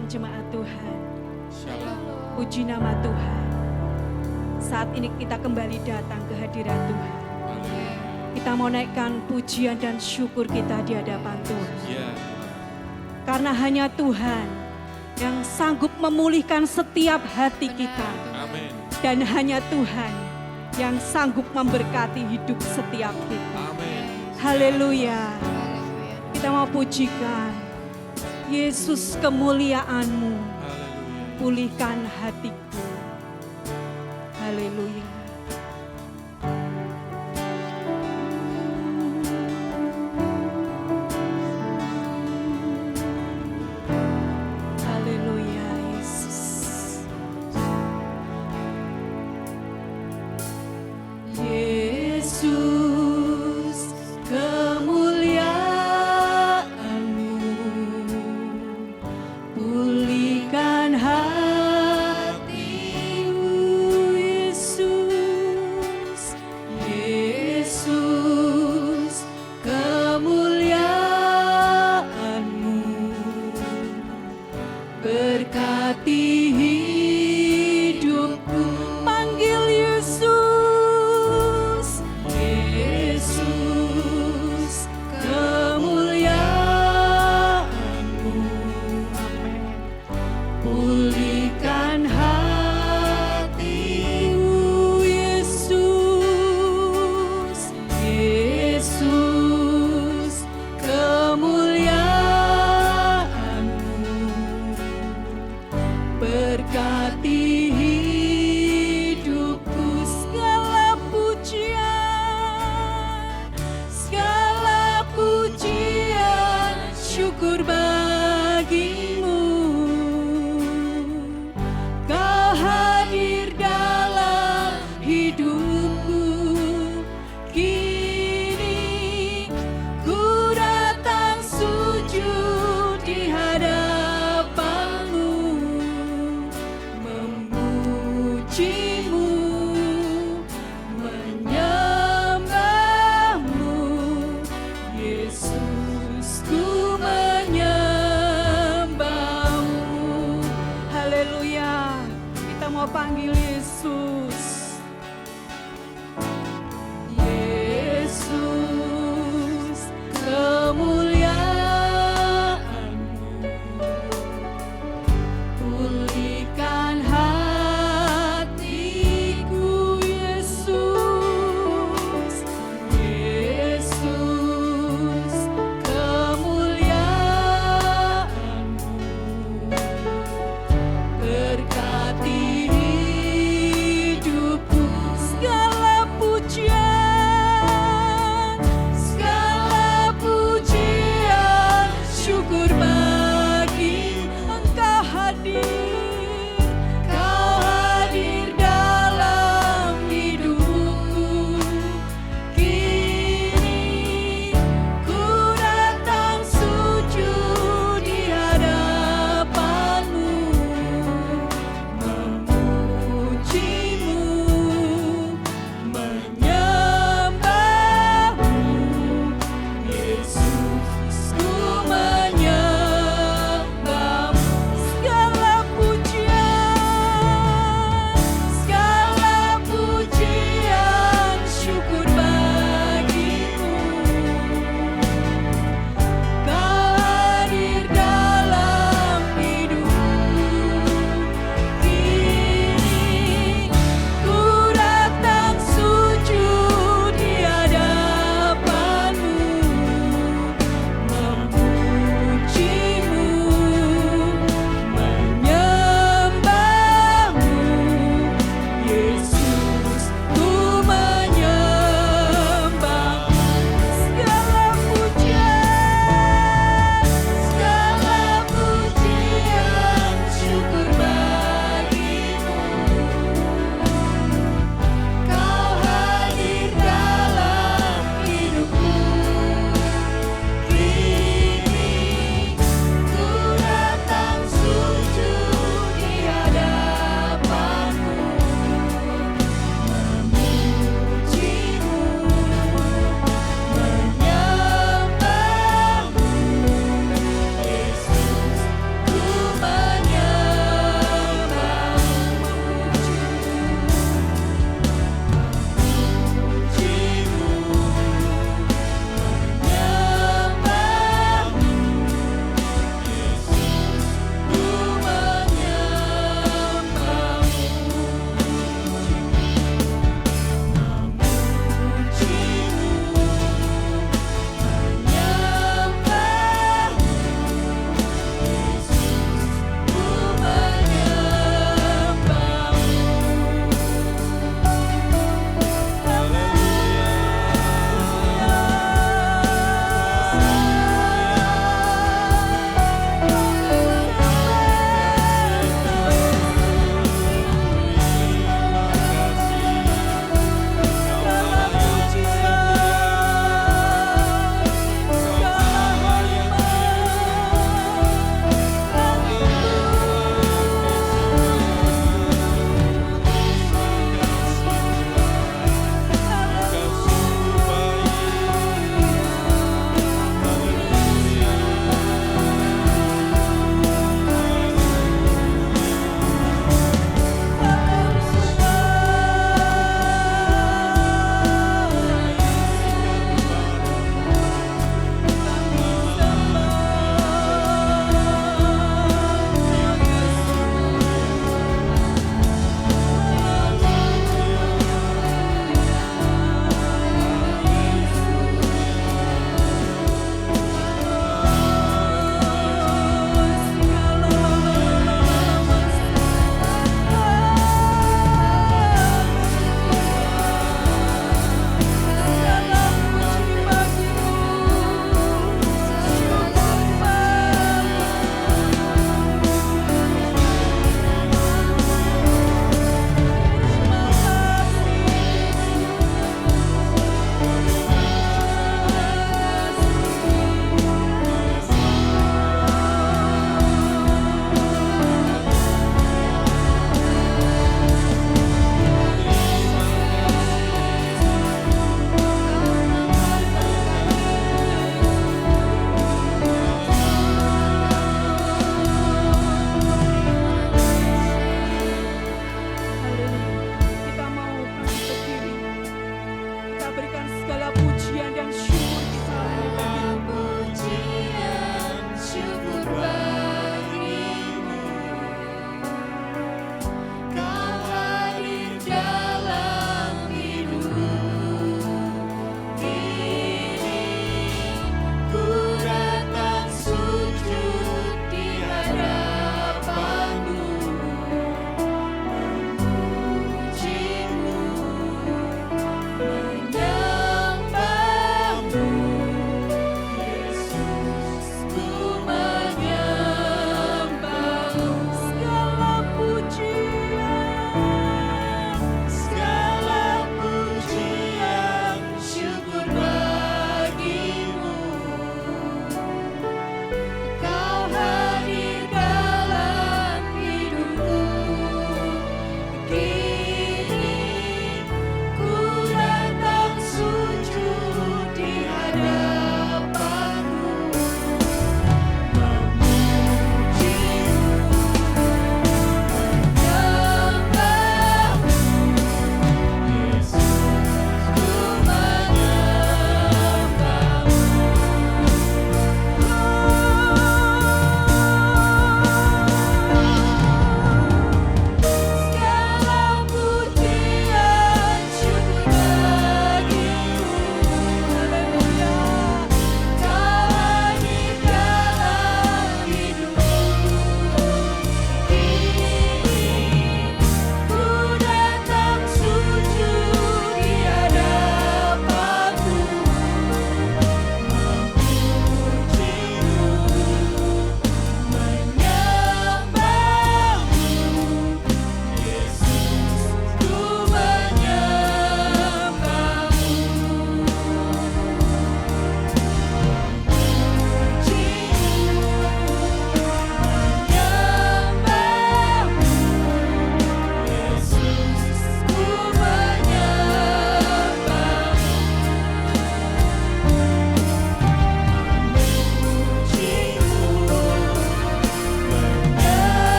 Shalom jemaat Tuhan. Shalom. Puji nama Tuhan. Saat ini kita kembali datang ke hadirat Tuhan. Kita mau naikkan pujian dan syukur kita di hadapan Tuhan. Yeah. Karena hanya Tuhan yang sanggup memulihkan setiap hati kita. Amin. Dan hanya Tuhan yang sanggup memberkati hidup setiap kita. Amin. Haleluya. Kita mau pujikan Yesus, kemuliaan-Mu. Haleluya. Pulihkan hatiku. Haleluya. Haleluya, Yesus. Yesus, kemuliaan-Mu. Pulihkan hatiku, Yesus.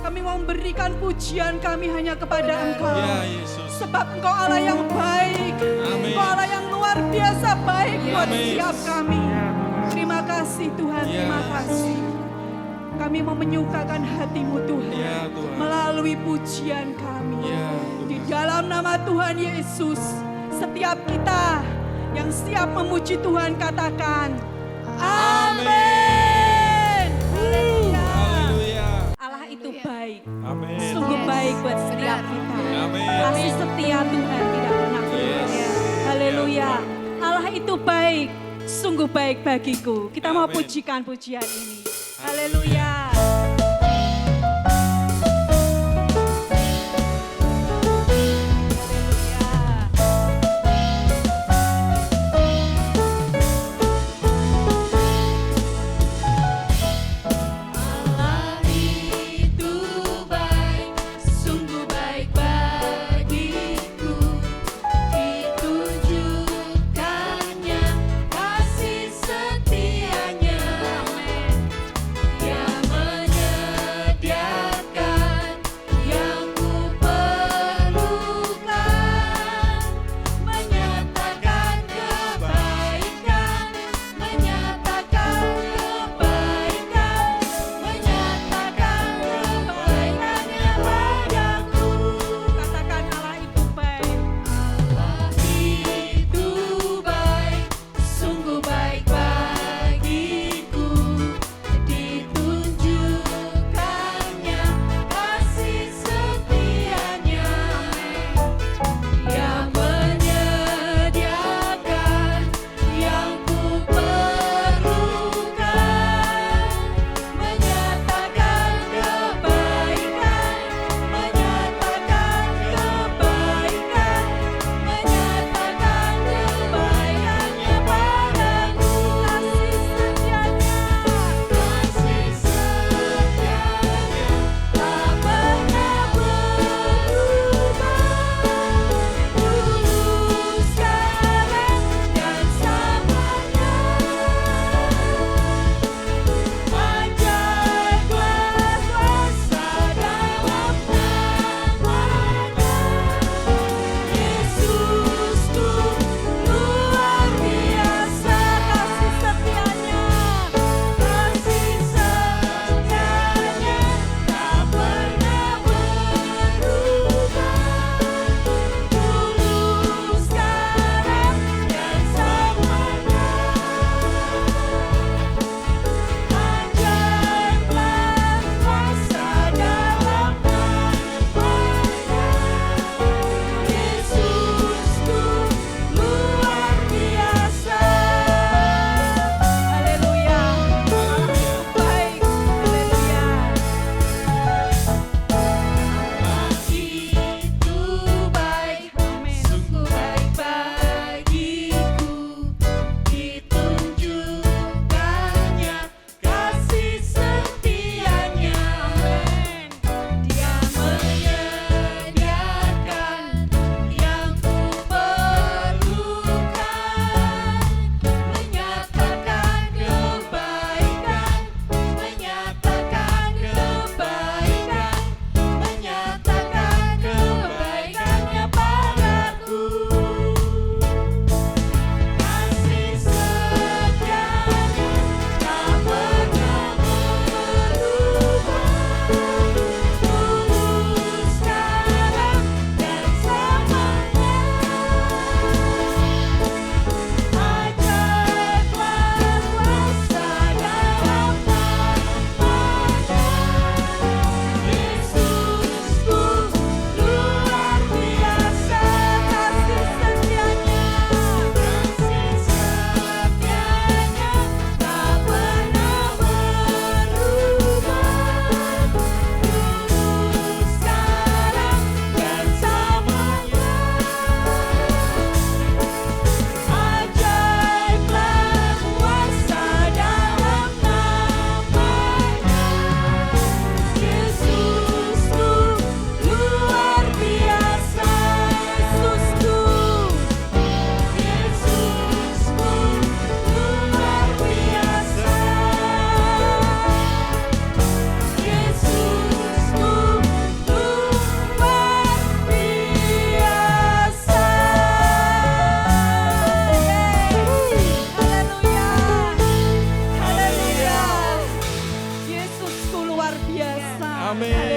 Kami mau memberikan pujian kami hanya kepada Engkau. Ya Yesus. Sebab Engkau Allah yang baik. Amin. Engkau Allah yang luar biasa baik buat Amin. setiap kami. Terima kasih Tuhan, Ya. terima kasih. Kami mau menyukakan hati-Mu Tuhan. Ya Tuhan. Melalui pujian kami. Ya Di Tuhan. dalam nama Tuhan Yesus, setiap kita yang siap memuji Tuhan katakan, Amin. Haleluya. Haleluya. Allah itu baik, Amin. sungguh baik buat setiap kita. Amin. Kasih setia Tuhan tidak pernah berhenti. Yes. Haleluya. Allah itu baik, sungguh baik bagiku. Kita mau Amin. pujikan pujian ini. Haleluya. Allah itu baik, sungguh baik bagiku. Ditunjukkannya kasih setianya. Dia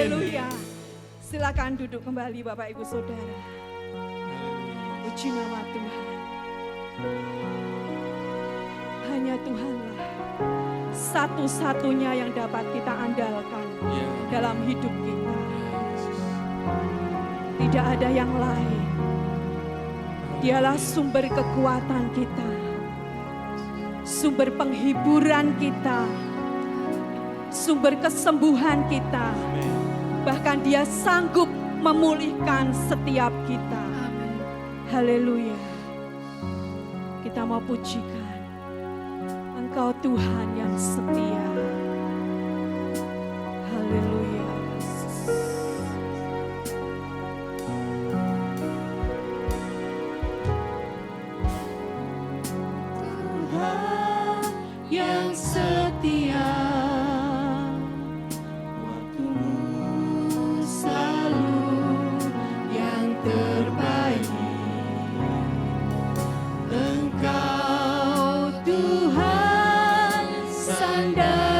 Haleluya. Silakan duduk kembali Bapak Ibu Saudara. Puji nama Tuhan. Hanya Tuhanlah satu-satunya yang dapat kita andalkan dalam hidup kita. Tidak ada yang lain. Dialah sumber kekuatan kita, sumber penghiburan kita, sumber kesembuhan kita. Bahkan Dia sanggup memulihkan setiap kita. Haleluya. Kita mau pujikan Engkau Tuhan yang setia. Haleluya. Tuhan yang setia, waktumu selalu yang terbaik. Engkau Tuhan sandang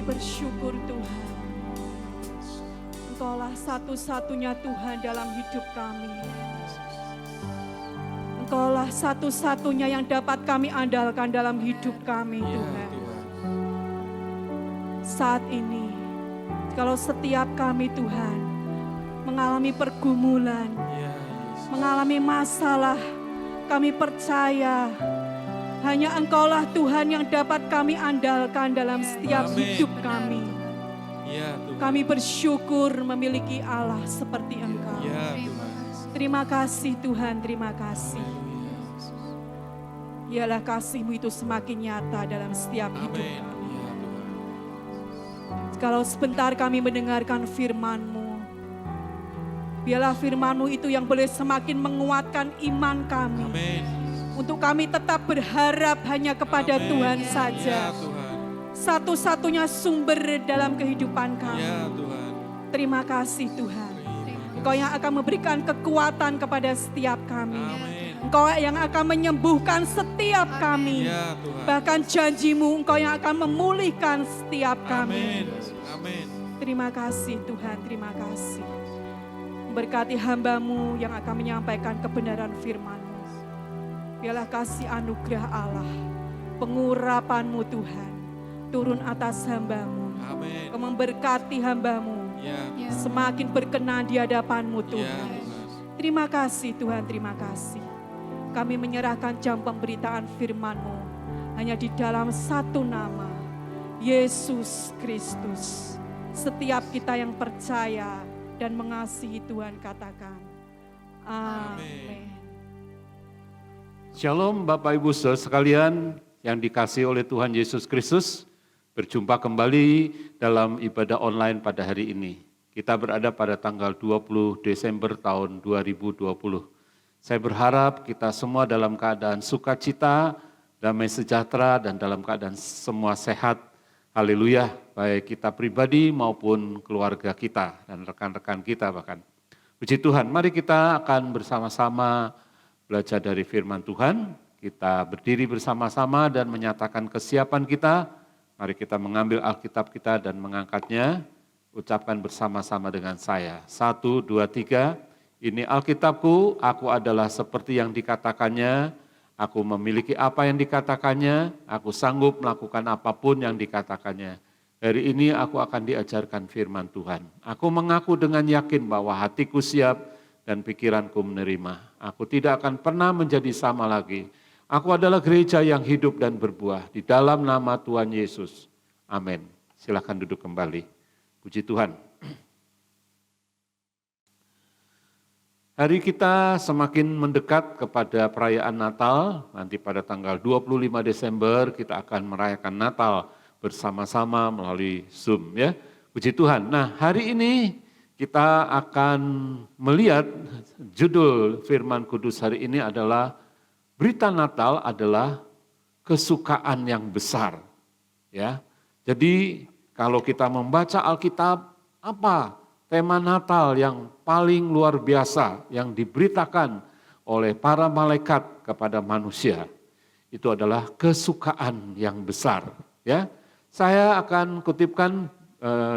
bersyukur Tuhan. Engkaulah satu-satunya Tuhan dalam hidup kami. Engkaulah satu-satunya yang dapat kami andalkan dalam hidup kami Ya Tuhan. Tuhan. Saat ini, kalau setiap kami Tuhan mengalami pergumulan, Ya Yesus. mengalami masalah, kami percaya hanya Engkaulah Tuhan yang dapat kami andalkan dalam setiap Amin. hidup kami. Ya Tuhan. Kami bersyukur memiliki Allah seperti Engkau. Ya Tuhan. Terima kasih Tuhan, terima kasih. Haleluya. Biarlah kasih-Mu itu semakin nyata dalam setiap hidup Amin. kami. Ya Tuhan. Kalau sebentar kami mendengarkan firman-Mu, biarlah firman-Mu itu yang boleh semakin menguatkan iman kami. Amin. Untuk kami tetap berharap hanya kepada Amin. Tuhan Ya saja. Tuhan. Satu-satunya sumber dalam kehidupan kami. Ya Tuhan. Terima kasih Tuhan. Terima Engkau yang akan memberikan kekuatan kepada setiap kami. Amin. Engkau yang akan menyembuhkan setiap kami. Ya Tuhan. Bahkan janji-Mu Engkau yang akan memulihkan setiap kami. Amin. Amin. Terima kasih Tuhan, terima kasih. Berkati hamba-Mu yang akan menyampaikan kebenaran firman-Mu. Biarlah kasih anugerah Allah, pengurapan-Mu Tuhan, turun atas hamba-Mu. Amin. Engkau memberkati hamba-Mu, Ya. semakin berkenan di hadapan-Mu Ya Tuhan. Tuhan. Terima kasih Tuhan, terima kasih. Kami menyerahkan jam pemberitaan firman-Mu hanya di dalam satu nama, Yesus Kristus. Setiap kita yang percaya dan mengasihi Tuhan katakan, amin. Shalom Bapak Ibu Saudara sekalian yang dikasihi oleh Tuhan Yesus Kristus. Berjumpa kembali dalam ibadah online pada hari ini. Kita berada pada tanggal 20 Desember tahun 2020. Saya berharap kita semua dalam keadaan sukacita, damai sejahtera, dan dalam keadaan semua sehat. Haleluya, baik kita pribadi maupun keluarga kita dan rekan-rekan kita bahkan. Puji Tuhan, mari kita akan bersama-sama belajar dari firman Tuhan. Kita berdiri bersama-sama dan menyatakan kesiapan kita. Mari kita mengambil Alkitab kita dan mengangkatnya. Ucapkan bersama-sama dengan saya. 1, 2, 3. Ini Alkitabku, aku adalah seperti yang dikatakannya. Aku memiliki apa yang dikatakannya, aku sanggup melakukan apapun yang dikatakannya. Hari ini aku akan diajarkan firman Tuhan. Aku mengaku dengan yakin bahwa hatiku siap dan pikiranku menerima. Aku tidak akan pernah menjadi sama lagi. Aku adalah gereja yang hidup dan berbuah di dalam nama Tuhan Yesus. Amin. Silakan duduk kembali. Puji Tuhan. Hari kita semakin mendekat kepada perayaan Natal. Nanti pada tanggal 25 Desember kita akan merayakan Natal bersama-sama melalui Zoom ya. Puji Tuhan. Nah, hari ini kita akan melihat judul firman kudus hari ini adalah berita Natal adalah kesukaan yang besar. Ya. Jadi kalau kita membaca Alkitab, apa tema Natal yang paling luar biasa yang diberitakan oleh para malaikat kepada manusia? Itu adalah kesukaan yang besar. Ya, saya akan kutipkan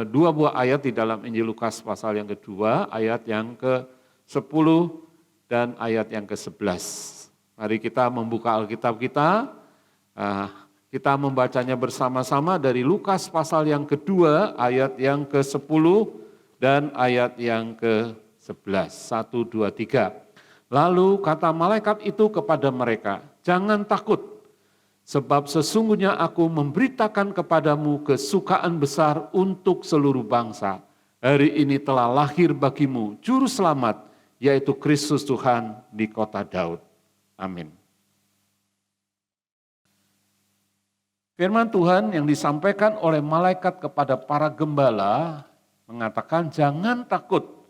dua buah ayat di dalam Injil Lukas pasal yang kedua, ayat yang ke-10 dan ayat yang ke-11. Mari kita membuka Alkitab kita. Kita membacanya bersama-sama dari Lukas pasal yang kedua, ayat yang ke-10 dan ayat yang ke-11. 1, 2, 3. Lalu kata malaikat itu kepada mereka, jangan takut, sebab sesungguhnya aku memberitakan kepadamu kesukaan besar untuk seluruh bangsa. Hari ini telah lahir bagimu juru selamat, yaitu Kristus Tuhan di kota Daud. Amin. Firman Tuhan yang disampaikan oleh malaikat kepada para gembala mengatakan jangan takut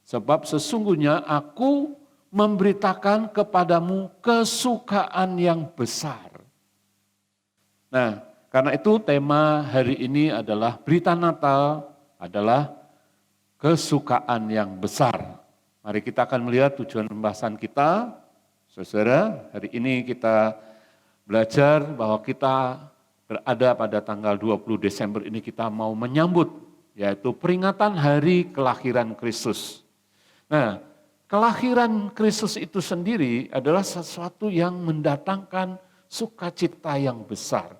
sebab sesungguhnya aku memberitakan kepadamu kesukaan yang besar. Nah, karena itu tema hari ini adalah berita Natal adalah kesukaan yang besar. Mari kita akan melihat tujuan pembahasan kita. Saudara, hari ini kita belajar bahwa kita berada pada tanggal 20 Desember ini kita mau menyambut, yaitu peringatan hari kelahiran Kristus. Nah, kelahiran Kristus itu sendiri adalah sesuatu yang mendatangkan sukacita yang besar.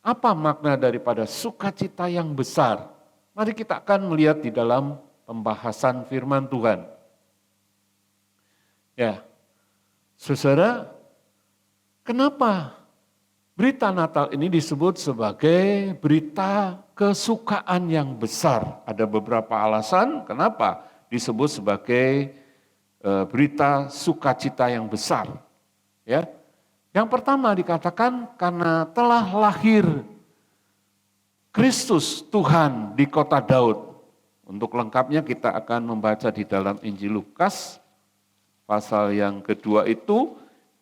Apa makna daripada sukacita yang besar? Mari kita akan melihat di dalam pembahasan firman Tuhan. Ya, saudara, kenapa berita Natal ini disebut sebagai berita kesukaan yang besar? Ada beberapa alasan kenapa disebut sebagai berita sukacita yang besar. Ya, yang pertama dikatakan karena telah lahir Kristus Tuhan di kota Daud. Untuk lengkapnya kita akan membaca di dalam Injil Lukas pasal yang kedua itu.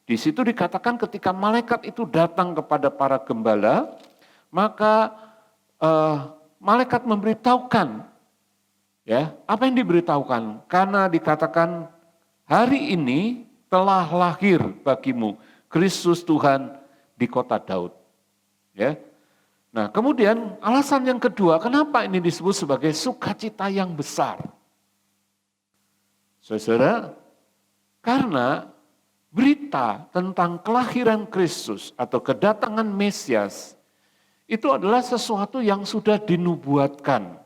Di situ dikatakan ketika malaikat itu datang kepada para gembala, maka malaikat memberitahukan, ya, apa yang diberitahukan? Karena dikatakan hari ini telah lahir bagimu Kristus Tuhan di kota Daud. Ya. Nah, kemudian alasan yang kedua, kenapa ini disebut sebagai sukacita yang besar? Saudara, karena berita tentang kelahiran Kristus atau kedatangan Mesias itu adalah sesuatu yang sudah dinubuatkan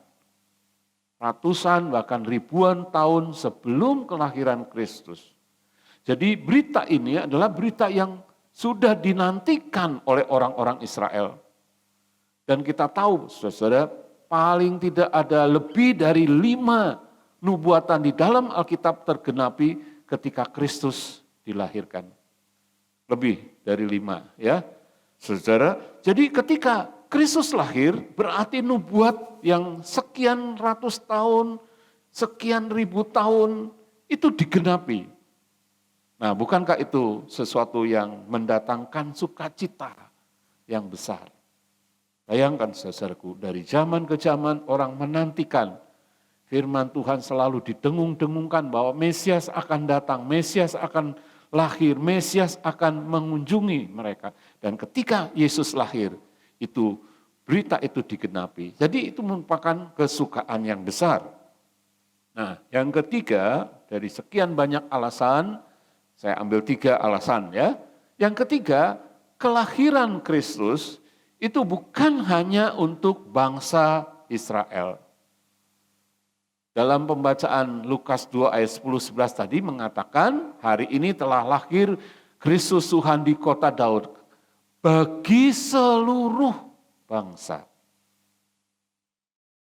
ratusan bahkan ribuan tahun sebelum kelahiran Kristus. Jadi berita ini adalah berita yang sudah dinantikan oleh orang-orang Israel. Dan kita tahu, saudara, paling tidak ada lebih dari 5 nubuatan di dalam Alkitab tergenapi ketika Kristus dilahirkan. Lebih dari 5, ya. Saudara, jadi ketika Kristus lahir berarti nubuat yang sekian ratus tahun, sekian ribu tahun itu digenapi. Nah, bukankah itu sesuatu yang mendatangkan sukacita yang besar? Bayangkan saudaraku, dari zaman ke zaman orang menantikan firman Tuhan selalu didengung-dengungkan bahwa Mesias akan datang, Mesias akan lahir, Mesias akan mengunjungi mereka. Dan ketika Yesus lahir, itu berita itu digenapi. Jadi itu merupakan kesukaan yang besar. Nah, yang ketiga, dari sekian banyak alasan, saya ambil 3 alasan ya. Yang ketiga, kelahiran Kristus itu bukan hanya untuk bangsa Israel. Dalam pembacaan Lukas 2 ayat 10-11 tadi mengatakan, hari ini telah lahir Kristus Tuhan di kota Daud bagi seluruh bangsa.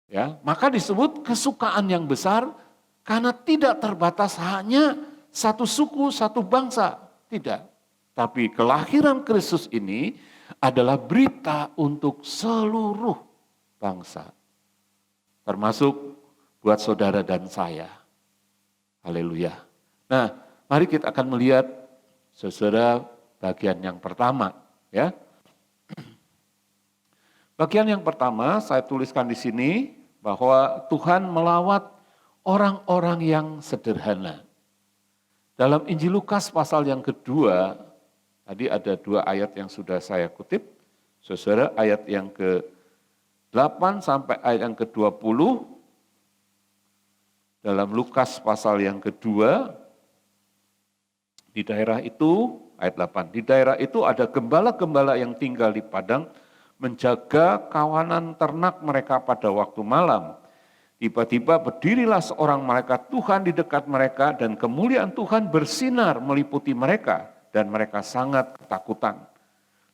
Ya, maka disebut kesukaan yang besar karena tidak terbatas hanya satu suku, satu bangsa. Tidak. Tapi kelahiran Kristus ini adalah berita untuk seluruh bangsa. Termasuk buat saudara dan saya. Haleluya. Nah, mari kita akan melihat saudara bagian yang pertama. Ya. Bagian yang pertama saya tuliskan di sini bahwa Tuhan melawat orang-orang yang sederhana. Dalam Injil Lukas pasal yang kedua, tadi ada 2 ayat yang sudah saya kutip. Saudara, ayat yang ke-8 sampai ayat yang ke-20. Dalam Lukas pasal yang kedua, di daerah itu, ayat 8, di daerah itu ada gembala-gembala yang tinggal di padang, menjaga kawanan ternak mereka pada waktu malam. Tiba-tiba berdirilah seorang malaikat Tuhan di dekat mereka dan kemuliaan Tuhan bersinar meliputi mereka dan mereka sangat ketakutan.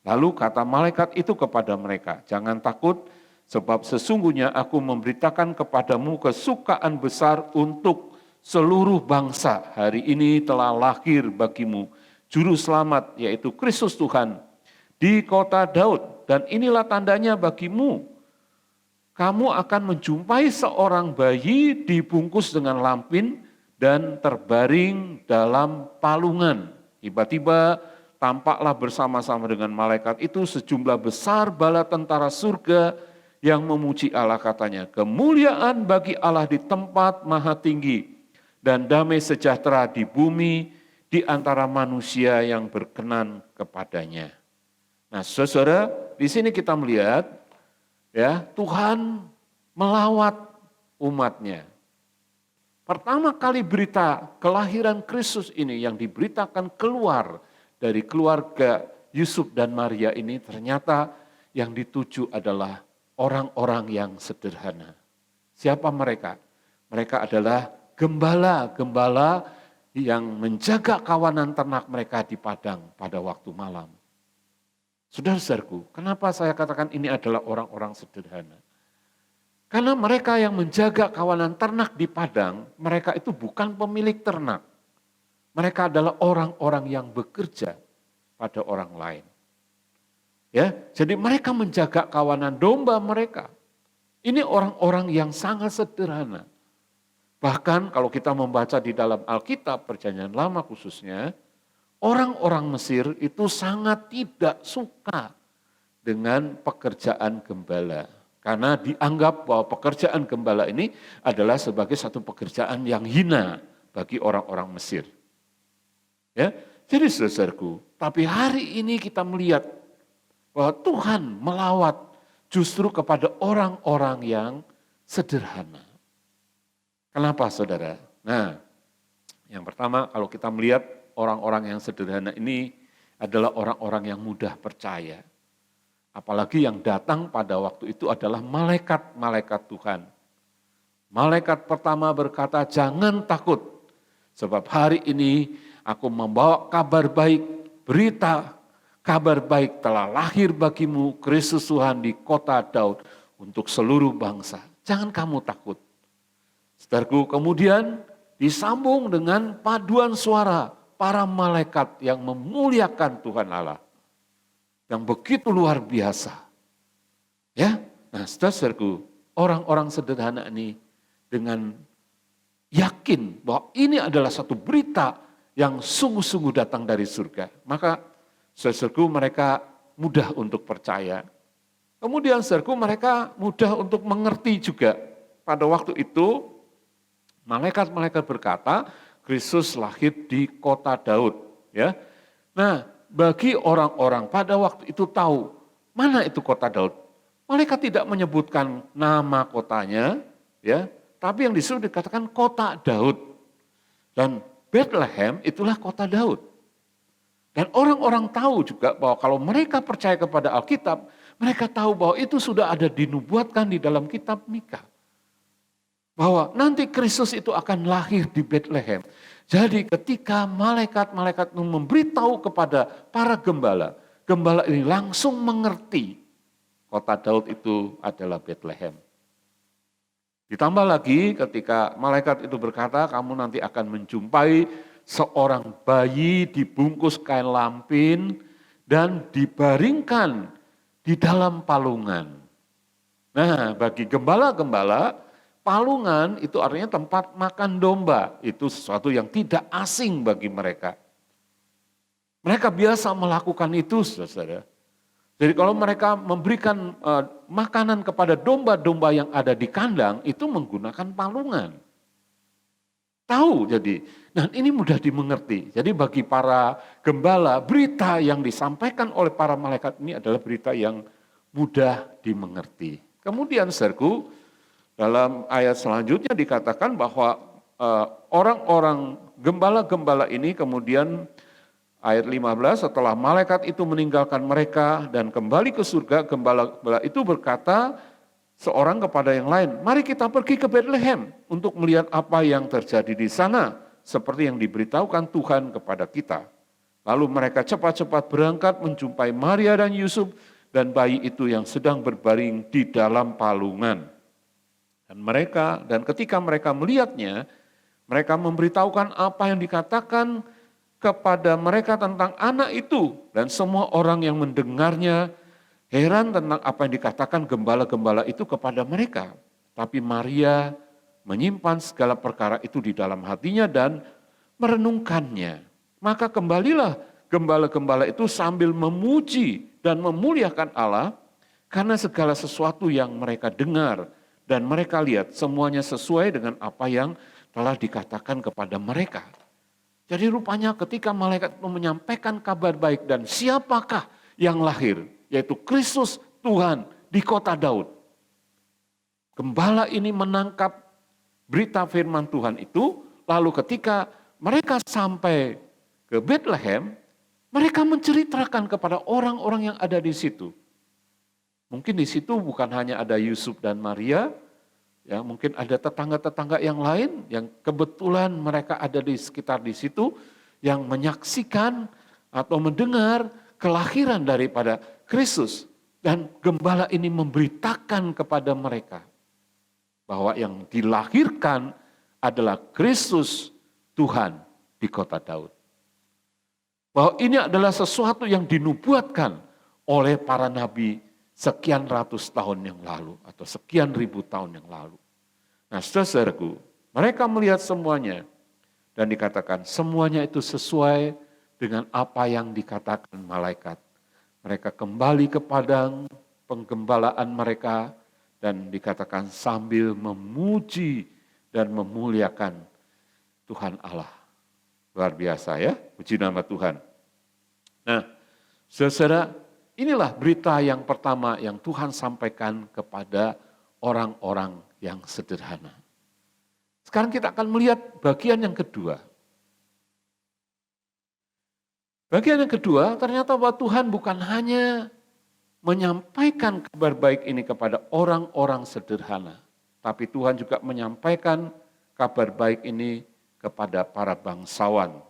Lalu kata malaikat itu kepada mereka, jangan takut sebab sesungguhnya aku memberitakan kepadamu kesukaan besar untuk seluruh bangsa. Hari ini telah lahir bagimu juru selamat yaitu Kristus Tuhan di kota Daud. Dan inilah tandanya bagimu. Kamu akan menjumpai seorang bayi dibungkus dengan lampin dan terbaring dalam palungan. Tiba-tiba tampaklah bersama-sama dengan malaikat itu sejumlah besar bala tentara surga yang memuji Allah, katanya, kemuliaan bagi Allah di tempat maha tinggi dan damai sejahtera di bumi di antara manusia yang berkenan kepadanya. Nah, saudara, di sini kita melihat ya Tuhan melawat umatnya. Pertama kali berita kelahiran Kristus ini yang diberitakan keluar dari keluarga Yusuf dan Maria ini ternyata yang dituju adalah orang-orang yang sederhana. Siapa mereka? Mereka adalah gembala-gembala yang menjaga kawanan ternak mereka di padang pada waktu malam. Saudara-saudaraku, kenapa saya katakan ini adalah orang-orang sederhana? Karena mereka yang menjaga kawanan ternak di padang, mereka itu bukan pemilik ternak. Mereka adalah orang-orang yang bekerja pada orang lain. Ya, jadi mereka menjaga kawanan domba mereka. Ini orang-orang yang sangat sederhana. Bahkan kalau kita membaca di dalam Alkitab Perjanjian Lama khususnya, orang-orang Mesir itu sangat tidak suka dengan pekerjaan gembala. Karena dianggap bahwa pekerjaan gembala ini adalah sebagai satu pekerjaan yang hina bagi orang-orang Mesir. Ya, jadi saudaraku, tapi hari ini kita melihat bahwa Tuhan melawat justru kepada orang-orang yang sederhana. Kenapa saudara? Nah, yang pertama kalau kita melihat orang-orang yang sederhana ini adalah orang-orang yang mudah percaya. Apalagi yang datang pada waktu itu adalah malaikat-malaikat Tuhan. Malaikat pertama berkata, jangan takut, sebab hari ini aku membawa kabar baik, berita kabar baik telah lahir bagimu Kristus Tuhan di kota Daud untuk seluruh bangsa. Jangan kamu takut. Saudaraku, kemudian disambung dengan paduan suara para malaikat yang memuliakan Tuhan Allah. Yang begitu luar biasa. Ya, nah saudaraku, orang-orang sederhana ini dengan yakin bahwa ini adalah satu berita yang sungguh-sungguh datang dari surga. Maka saudaraku mereka mudah untuk percaya. Kemudian saudaraku mereka mudah untuk mengerti juga. Pada waktu itu malaikat-malaikat berkata, Kristus lahir di kota Daud. Ya, nah bagi orang-orang pada waktu itu tahu mana itu kota Daud. Malaikat tidak menyebutkan nama kotanya, ya, tapi yang disuruh dikatakan kota Daud. Dan Bethlehem itulah kota Daud. Dan orang-orang tahu juga bahwa kalau mereka percaya kepada Alkitab, mereka tahu bahwa itu sudah ada dinubuatkan di dalam kitab Mika. Bahwa nanti Kristus itu akan lahir di Bethlehem. Jadi ketika malaikat-malaikat memberitahu kepada para gembala, gembala ini langsung mengerti kota Daud itu adalah Bethlehem. Ditambah lagi ketika malaikat itu berkata, kamu nanti akan menjumpai seorang bayi dibungkus kain lampin dan dibaringkan di dalam palungan. Nah, bagi gembala-gembala, palungan itu artinya tempat makan domba. Itu sesuatu yang tidak asing bagi mereka. Mereka biasa melakukan itu, saudara. Jadi kalau mereka memberikan makanan kepada domba-domba yang ada di kandang, itu menggunakan palungan. Tahu jadi, nah ini mudah dimengerti. Jadi bagi para gembala, berita yang disampaikan oleh para malaikat ini adalah berita yang mudah dimengerti. Kemudian saudaraku, dalam ayat selanjutnya dikatakan bahwa orang-orang gembala-gembala ini kemudian ayat 15 setelah malaikat itu meninggalkan mereka dan kembali ke surga, gembala-gembala itu berkata seorang kepada yang lain, mari kita pergi ke Bethlehem untuk melihat apa yang terjadi di sana seperti yang diberitahukan Tuhan kepada kita. Lalu mereka cepat-cepat berangkat menjumpai Maria dan Yusuf dan bayi itu yang sedang berbaring di dalam palungan. Dan ketika mereka melihatnya, mereka memberitahukan apa yang dikatakan kepada mereka tentang anak itu. Dan semua orang yang mendengarnya heran tentang apa yang dikatakan gembala-gembala itu kepada mereka. Tapi Maria menyimpan segala perkara itu di dalam hatinya dan merenungkannya. Maka kembalilah gembala-gembala itu sambil memuji dan memuliakan Allah karena segala sesuatu yang mereka dengar dan mereka lihat semuanya sesuai dengan apa yang telah dikatakan kepada mereka. Jadi rupanya ketika malaikat itu menyampaikan kabar baik dan siapakah yang lahir, yaitu Kristus Tuhan di kota Daud. Gembala ini menangkap berita firman Tuhan itu, lalu ketika mereka sampai ke Bethlehem, mereka menceritakan kepada orang-orang yang ada di situ. Mungkin di situ bukan hanya ada Yusuf dan Maria, ya mungkin ada tetangga-tetangga yang lain yang kebetulan mereka ada di sekitar di situ yang menyaksikan atau mendengar kelahiran daripada Kristus, dan gembala ini memberitakan kepada mereka bahwa yang dilahirkan adalah Kristus Tuhan di kota Daud. Bahwa ini adalah sesuatu yang dinubuatkan oleh para nabi sekian ratus tahun yang lalu atau sekian ribu tahun yang lalu. Nah, saudaraku, mereka melihat semuanya dan dikatakan semuanya itu sesuai dengan apa yang dikatakan malaikat. Mereka kembali ke padang penggembalaan mereka dan dikatakan sambil memuji dan memuliakan Tuhan Allah. Luar biasa ya, puji nama Tuhan. Nah, saudara, inilah berita yang pertama yang Tuhan sampaikan kepada orang-orang yang sederhana. Sekarang kita akan melihat bagian yang kedua. Bagian yang kedua, ternyata bahwa Tuhan bukan hanya menyampaikan kabar baik ini kepada orang-orang sederhana, tapi Tuhan juga menyampaikan kabar baik ini kepada para bangsawan.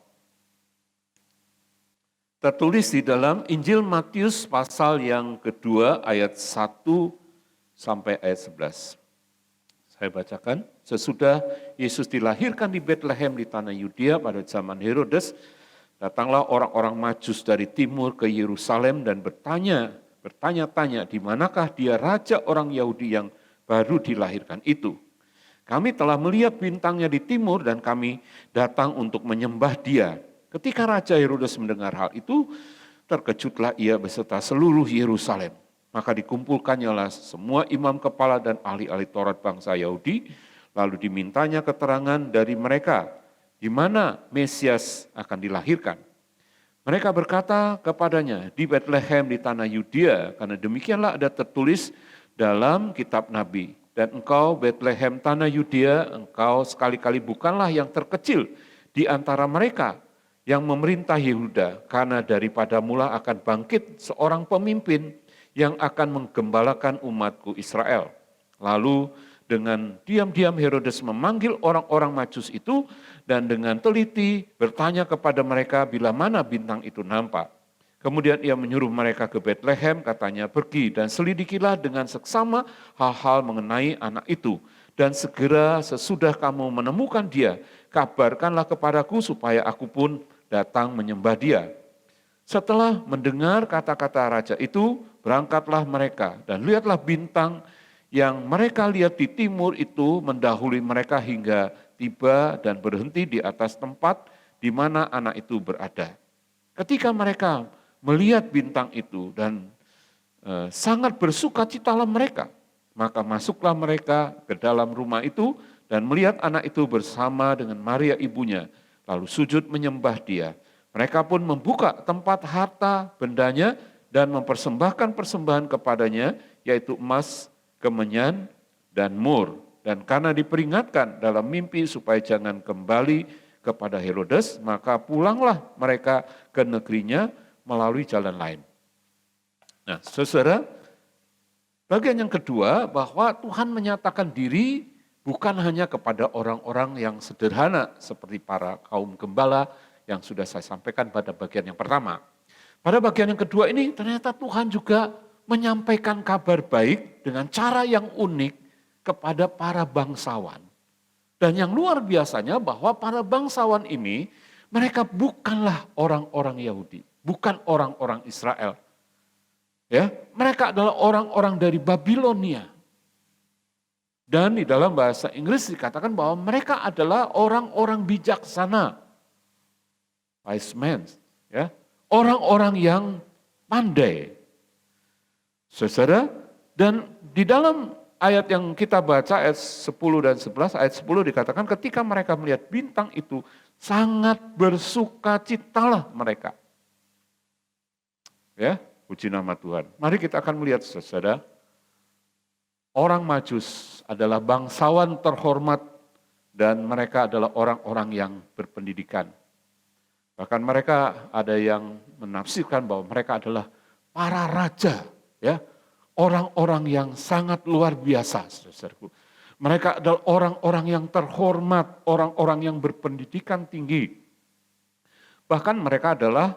Tertulis di dalam Injil Matius pasal yang kedua ayat 1 sampai ayat 11. Saya bacakan, sesudah Yesus dilahirkan di Bethlehem di tanah Yudea pada zaman Herodes, datanglah orang-orang Majus dari timur ke Yerusalem dan bertanya-tanya di manakah dia raja orang Yahudi yang baru dilahirkan itu. Kami telah melihat bintangnya di timur dan kami datang untuk menyembah dia. Ketika Raja Herodes mendengar hal itu, terkejutlah ia beserta seluruh Yerusalem. Maka dikumpulkannyalah semua imam kepala dan ahli-ahli Taurat bangsa Yahudi, lalu dimintanya keterangan dari mereka, di mana Mesias akan dilahirkan. Mereka berkata kepadanya, di Bethlehem di tanah Yudea, karena demikianlah ada tertulis dalam kitab Nabi. Dan engkau Bethlehem tanah Yudea, engkau sekali-kali bukanlah yang terkecil di antara mereka yang memerintah Yehuda, karena daripada mula akan bangkit seorang pemimpin yang akan menggembalakan umatku Israel. Lalu dengan diam-diam Herodes memanggil orang-orang Majus itu dan dengan teliti bertanya kepada mereka bila mana bintang itu nampak. Kemudian ia menyuruh mereka ke Bethlehem, katanya, pergi dan selidikilah dengan seksama hal-hal mengenai anak itu. Dan segera sesudah kamu menemukan dia, kabarkanlah kepadaku supaya aku pun datang menyembah dia. Setelah mendengar kata-kata raja itu, berangkatlah mereka dan lihatlah bintang yang mereka lihat di timur itu mendahului mereka hingga tiba dan berhenti di atas tempat di mana anak itu berada. Ketika mereka melihat bintang itu dan sangat bersukacitalah mereka, maka masuklah mereka ke dalam rumah itu dan melihat anak itu bersama dengan Maria ibunya, lalu sujud menyembah dia. Mereka pun membuka tempat harta bendanya dan mempersembahkan persembahan kepadanya, yaitu emas, kemenyan, dan mur. Dan karena diperingatkan dalam mimpi supaya jangan kembali kepada Herodes, maka pulanglah mereka ke negerinya melalui jalan lain. Nah, saudara, bagian yang kedua bahwa Tuhan menyatakan diri bukan hanya kepada orang-orang yang sederhana seperti para kaum gembala yang sudah saya sampaikan pada bagian yang pertama. Pada bagian yang kedua ini ternyata Tuhan juga menyampaikan kabar baik dengan cara yang unik kepada para bangsawan. Dan yang luar biasanya bahwa para bangsawan ini mereka bukanlah orang-orang Yahudi, bukan orang-orang Israel. Ya, mereka adalah orang-orang dari Babilonia. Dan di dalam bahasa Inggris dikatakan bahwa mereka adalah orang-orang bijaksana. Wise men, ya. Orang-orang yang pandai. Saudara, dan di dalam ayat yang kita baca ayat 10 dan 11, ayat 10 dikatakan ketika mereka melihat bintang itu sangat bersukacitalah mereka. Ya, Puji nama Tuhan. Mari kita akan melihat saudara, orang Majus adalah bangsawan terhormat dan mereka adalah orang-orang yang berpendidikan. Bahkan mereka ada yang menafsirkan bahwa mereka adalah para raja, ya, orang-orang yang sangat luar biasa, saudaraku. Mereka adalah orang-orang yang terhormat, orang-orang yang berpendidikan tinggi. Bahkan mereka adalah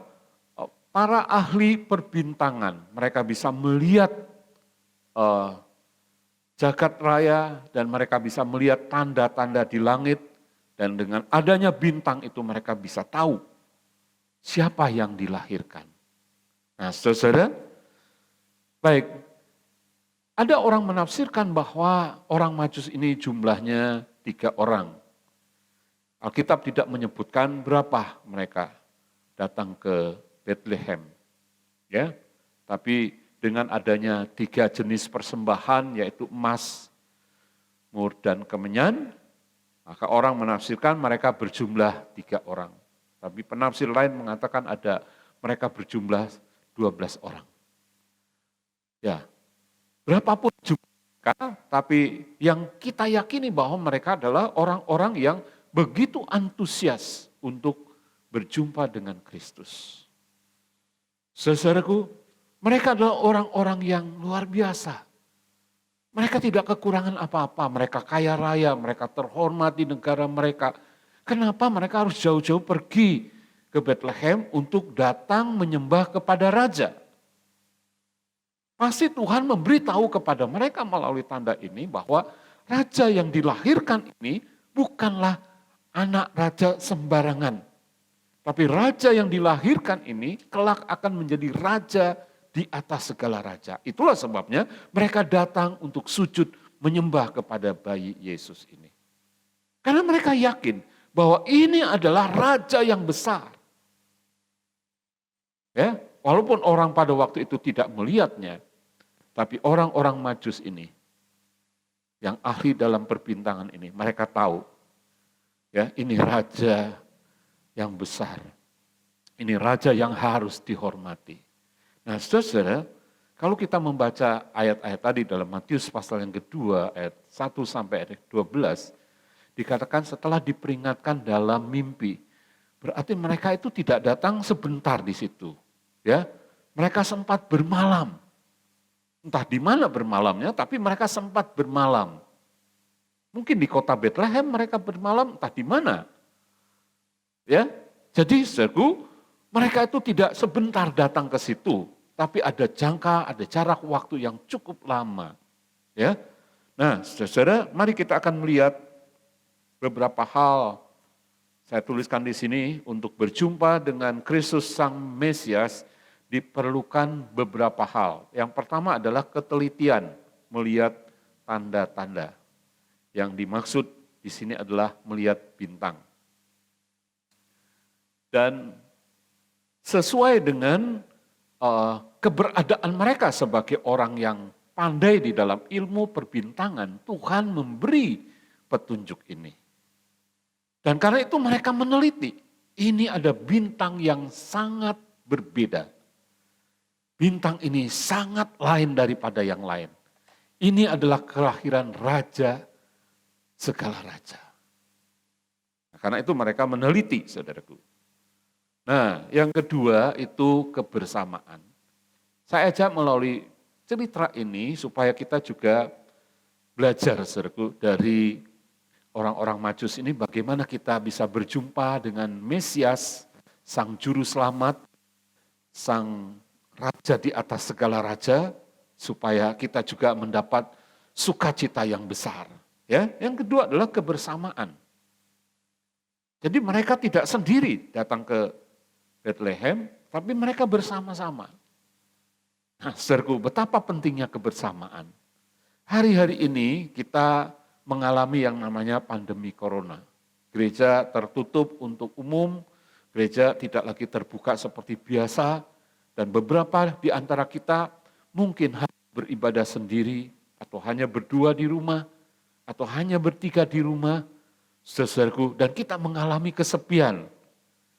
para ahli perbintangan. Mereka bisa melihat jagat raya dan mereka bisa melihat tanda-tanda di langit. Dan dengan adanya bintang itu mereka bisa tahu siapa yang dilahirkan. Nah, saudara, baik, ada orang menafsirkan bahwa orang Majus ini jumlahnya 3 orang. Alkitab tidak menyebutkan berapa mereka datang ke Bethlehem. Ya, tapi dengan adanya 3 jenis persembahan yaitu emas, mur dan kemenyan, maka orang menafsirkan mereka berjumlah 3 orang. Tapi penafsir lain mengatakan mereka berjumlah 12 orang. Ya, berapapun jumlah mereka, tapi yang kita yakini bahwa mereka adalah orang-orang yang begitu antusias untuk berjumpa dengan Kristus. Saudaraku, mereka adalah orang-orang yang luar biasa. Mereka tidak kekurangan apa-apa, mereka kaya raya, mereka terhormat di negara mereka. Kenapa mereka harus jauh-jauh pergi ke Bethlehem untuk datang menyembah kepada raja? Pasti Tuhan memberitahu kepada mereka melalui tanda ini bahwa raja yang dilahirkan ini bukanlah anak raja sembarangan. Tapi raja yang dilahirkan ini kelak akan menjadi raja di atas segala raja. Itulah sebabnya mereka datang untuk sujud menyembah kepada bayi Yesus ini. Karena mereka yakin bahwa ini adalah raja yang besar. Ya, walaupun orang pada waktu itu tidak melihatnya, tapi orang-orang Majus ini yang ahli dalam perbintangan ini, mereka tahu ya, ini raja yang besar. Ini raja yang harus dihormati. Nah, saudara, kalau kita membaca ayat-ayat tadi dalam Matius pasal yang kedua, ayat 1 sampai ayat 12, dikatakan setelah diperingatkan dalam mimpi. Berarti mereka itu tidak datang sebentar di situ. Ya, mereka sempat bermalam. Entah di mana bermalamnya, tapi mereka sempat bermalam. Mungkin di kota Bethlehem mereka bermalam, entah di mana. Ya, jadi saudaraku, mereka itu tidak sebentar datang ke situ, tapi ada jarak waktu yang cukup lama. Ya, nah, saudara, mari kita akan melihat beberapa hal. Saya tuliskan di sini untuk berjumpa dengan Kristus Sang Mesias diperlukan beberapa hal. Yang pertama adalah ketelitian melihat tanda-tanda. Yang dimaksud di sini adalah melihat bintang. Dan sesuai dengan keberadaan mereka sebagai orang yang pandai di dalam ilmu perbintangan, Tuhan memberi petunjuk ini. Dan karena itu mereka meneliti, ini ada bintang yang sangat berbeda. Bintang ini sangat lain daripada yang lain. Ini adalah kelahiran raja segala raja. Nah, karena itu mereka meneliti, saudaraku. Nah, yang kedua itu kebersamaan. Saya ajak melalui cerita ini supaya kita juga belajar, saudaraku, dari orang-orang Majus ini bagaimana kita bisa berjumpa dengan Mesias, Sang Juru Selamat, Sang Raja di atas segala raja, supaya kita juga mendapat sukacita yang besar. Ya, yang kedua adalah kebersamaan. Jadi mereka tidak sendiri datang ke Bethlehem, tapi mereka bersama-sama. Nah, saudaraku, betapa pentingnya kebersamaan. Hari-hari ini kita mengalami yang namanya pandemi corona. Gereja tertutup untuk umum, gereja tidak lagi terbuka seperti biasa, dan beberapa di antara kita mungkin hanya beribadah sendiri, atau hanya berdua di rumah, atau hanya bertiga di rumah, saudaraku, dan kita mengalami kesepian.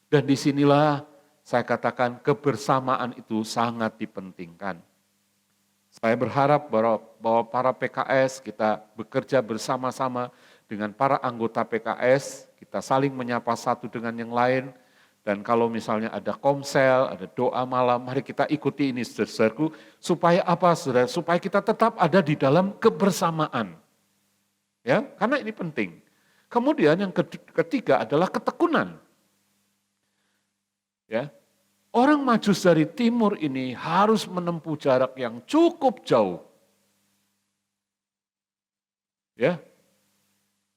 Dan disinilah saya katakan kebersamaan itu sangat dipentingkan. Saya berharap bahwa para PKS kita bekerja bersama-sama dengan para anggota PKS, kita saling menyapa satu dengan yang lain, dan kalau misalnya ada komsel, ada doa malam, mari kita ikuti ini saudaraku, supaya apa saudara? Supaya kita tetap ada di dalam kebersamaan. Ya, karena ini penting. Kemudian yang ketiga adalah ketekunan. Ya, orang Majus dari timur ini harus menempuh jarak yang cukup jauh. Ya,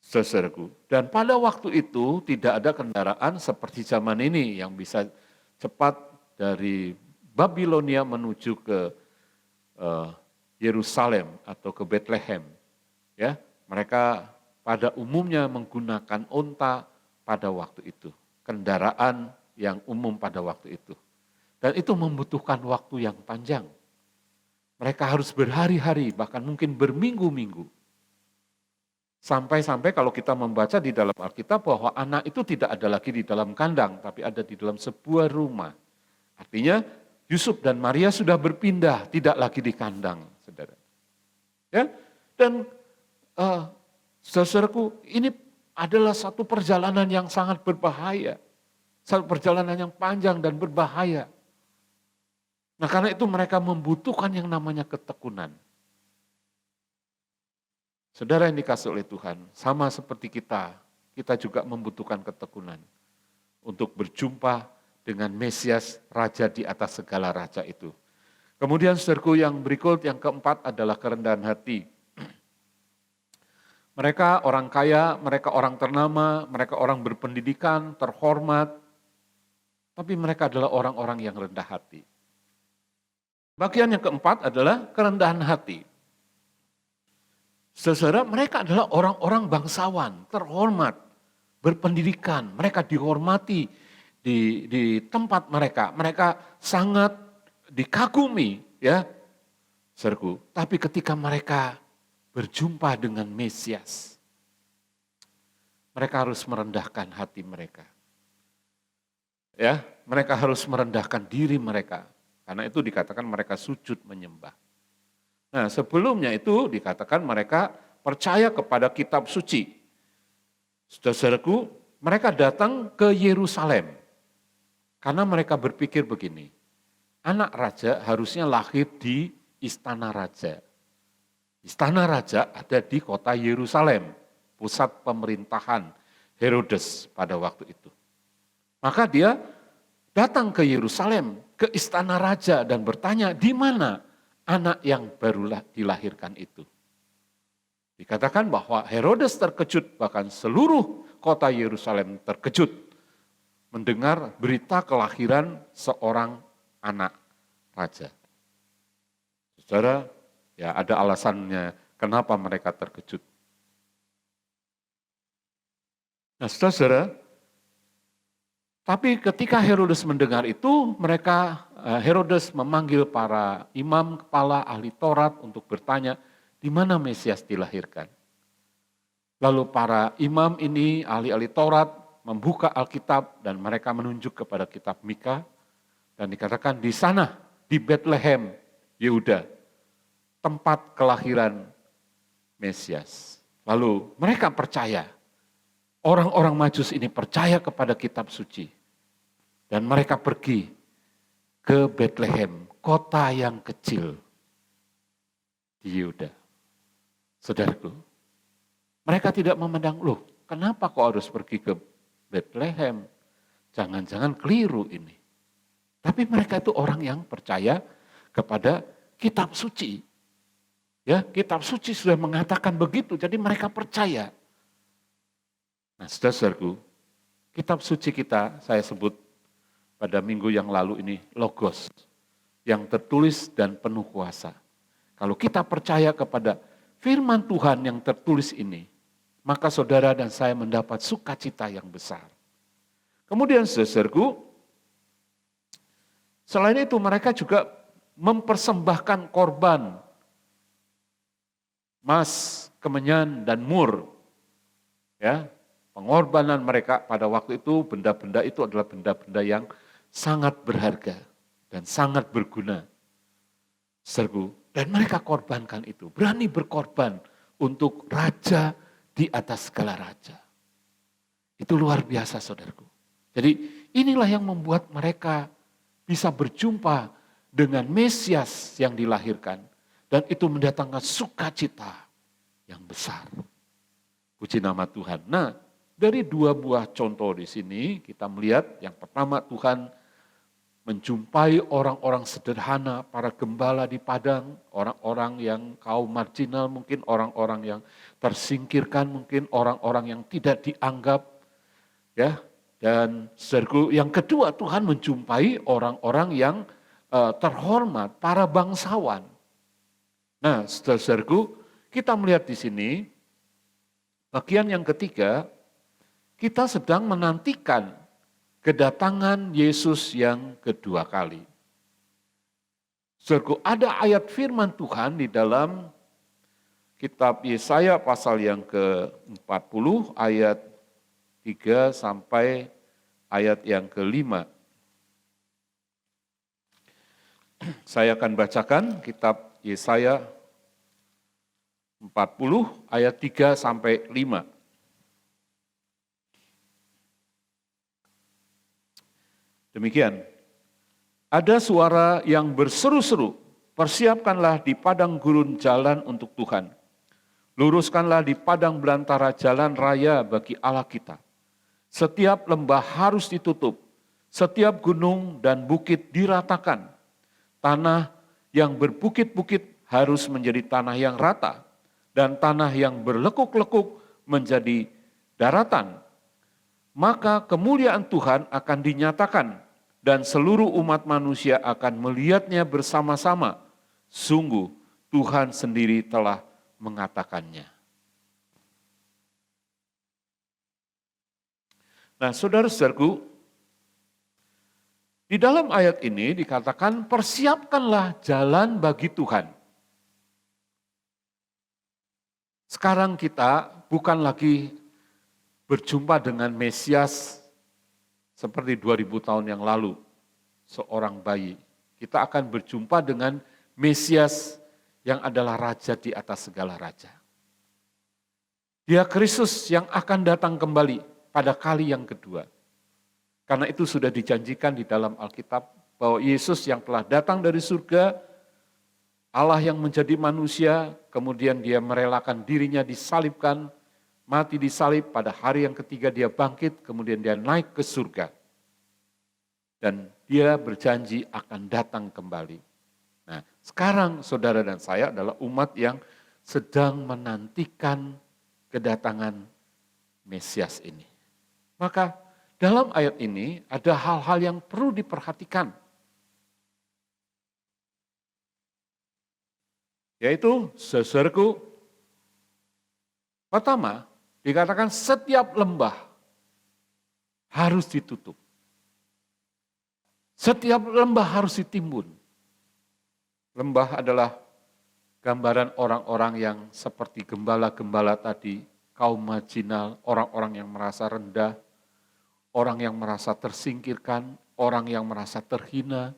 saudaraku. Dan pada waktu itu tidak ada kendaraan seperti zaman ini yang bisa cepat dari Babilonia menuju ke Yerusalem atau ke Bethlehem. Ya, mereka pada umumnya menggunakan onta pada waktu itu. Kendaraan yang umum pada waktu itu. Dan itu membutuhkan waktu yang panjang. Mereka harus berhari-hari, bahkan mungkin berminggu-minggu. Sampai-sampai kalau kita membaca di dalam Alkitab bahwa anak itu tidak ada lagi di dalam kandang, tapi ada di dalam sebuah rumah. Artinya Yusuf dan Maria sudah berpindah, tidak lagi di kandang, saudara. Ya, dan saudaraku, ini adalah satu perjalanan yang sangat berbahaya. Satu perjalanan yang panjang dan berbahaya. Nah karena itu mereka membutuhkan yang namanya ketekunan. Saudara yang dikasih oleh Tuhan, sama seperti kita juga membutuhkan ketekunan untuk berjumpa dengan Mesias, Raja di atas segala raja itu. Kemudian saudaraku yang berikut, yang keempat adalah kerendahan hati. Mereka orang kaya, mereka orang ternama, mereka orang berpendidikan, terhormat, tapi mereka adalah orang-orang yang rendah hati. Bagian yang keempat adalah kerendahan hati. Saudara, mereka adalah orang-orang bangsawan, terhormat, berpendidikan, mereka dihormati di tempat mereka. Mereka sangat dikagumi, ya, saudaraku. Tapi ketika mereka berjumpa dengan Mesias, mereka harus merendahkan hati mereka. Ya, mereka harus merendahkan diri mereka. Karena itu dikatakan mereka sujud menyembah. Nah, sebelumnya itu dikatakan mereka percaya kepada kitab suci. Saudaraku, mereka datang ke Yerusalem. Karena mereka berpikir begini, anak raja harusnya lahir di istana raja. Istana raja ada di kota Yerusalem, pusat pemerintahan Herodes pada waktu itu. Maka dia datang ke Yerusalem, ke istana raja dan bertanya, di mana anak yang barulah dilahirkan itu? Dikatakan bahwa Herodes terkejut, bahkan seluruh kota Yerusalem terkejut mendengar berita kelahiran seorang anak raja. Saudara, ya ada alasannya kenapa mereka terkejut. Nah, saudara, tapi ketika Herodes mendengar itu, Herodes memanggil para imam, kepala, ahli Taurat untuk bertanya, di mana Mesias dilahirkan? Lalu para imam ini, ahli-ahli Taurat, membuka Alkitab dan mereka menunjuk kepada kitab Mika, dan dikatakan di sana, di Bethlehem, Yehuda, tempat kelahiran Mesias. Lalu mereka percaya, orang-orang Majus ini percaya kepada kitab suci. Dan mereka pergi ke Bethlehem, kota yang kecil di Yehuda. Saudaraku, mereka tidak memandang, loh kenapa kok harus pergi ke Bethlehem? Jangan-jangan keliru ini. Tapi mereka itu orang yang percaya kepada kitab suci. Ya, kitab suci sudah mengatakan begitu, jadi mereka percaya. Nah, saudaraku, kitab suci kita saya sebut pada minggu yang lalu ini Logos, yang tertulis dan penuh kuasa. Kalau kita percaya kepada firman Tuhan yang tertulis ini, maka saudara dan saya mendapat sukacita yang besar. Kemudian saudaraku, selain itu mereka juga mempersembahkan korban, emas, kemenyan, dan mur. Ya, pengorbanan mereka pada waktu itu, benda-benda itu adalah benda-benda yang sangat berharga dan sangat berguna. Saudaraku, dan mereka korbankan itu, berani berkorban untuk raja di atas segala raja. Itu luar biasa saudaraku. Jadi inilah yang membuat mereka bisa berjumpa dengan Mesias yang dilahirkan. Dan itu mendatangkan sukacita yang besar. Puji nama Tuhan. Nah, dari dua buah contoh di sini kita melihat yang pertama Tuhan menjumpai orang-orang sederhana, para gembala di padang, orang-orang yang kaum marginal mungkin, orang-orang yang tersingkirkan mungkin, orang-orang yang tidak dianggap. Ya, dan saudaraku, yang kedua Tuhan menjumpai orang-orang yang terhormat, para bangsawan. Nah, saudaraku, kita melihat di sini, bagian yang ketiga, kita sedang menantikan kedatangan Yesus yang kedua kali. Saudaraku, ada ayat firman Tuhan di dalam kitab Yesaya pasal yang ke-40, ayat 3 sampai ayat yang ke-5. Saya akan bacakan kitab Yesaya 40 ayat 3 sampai 5. Demikian. Ada suara yang berseru-seru, persiapkanlah di padang gurun jalan untuk Tuhan. Luruskanlah di padang belantara jalan raya bagi Allah kita. Setiap lembah harus ditutup, setiap gunung dan bukit diratakan. Tanah yang berbukit-bukit harus menjadi tanah yang rata, dan tanah yang berlekuk-lekuk menjadi daratan. Maka kemuliaan Tuhan akan dinyatakan, dan seluruh umat manusia akan melihatnya bersama-sama. Sungguh Tuhan sendiri telah mengatakannya. Nah, saudara-saudaraku, di dalam ayat ini dikatakan persiapkanlah jalan bagi Tuhan. Sekarang kita bukan lagi berjumpa dengan Mesias seperti 2000 tahun yang lalu, seorang bayi. Kita akan berjumpa dengan Mesias yang adalah raja di atas segala raja. Dia Kristus yang akan datang kembali pada kali yang kedua. Karena itu sudah dijanjikan di dalam Alkitab bahwa Yesus yang telah datang dari surga, Allah yang menjadi manusia, kemudian dia merelakan dirinya disalibkan, mati disalib, pada hari yang ketiga dia bangkit, kemudian dia naik ke surga. Dan dia berjanji akan datang kembali. Nah, sekarang saudara dan saya adalah umat yang sedang menantikan kedatangan Mesias ini. Maka dalam ayat ini ada hal-hal yang perlu diperhatikan. Yaitu, saudaraku, pertama, dikatakan setiap lembah harus ditutup. Setiap lembah harus ditimbun. Lembah adalah gambaran orang-orang yang seperti gembala-gembala tadi, kaum marginal, orang-orang yang merasa rendah, orang yang merasa tersingkirkan, orang yang merasa terhina,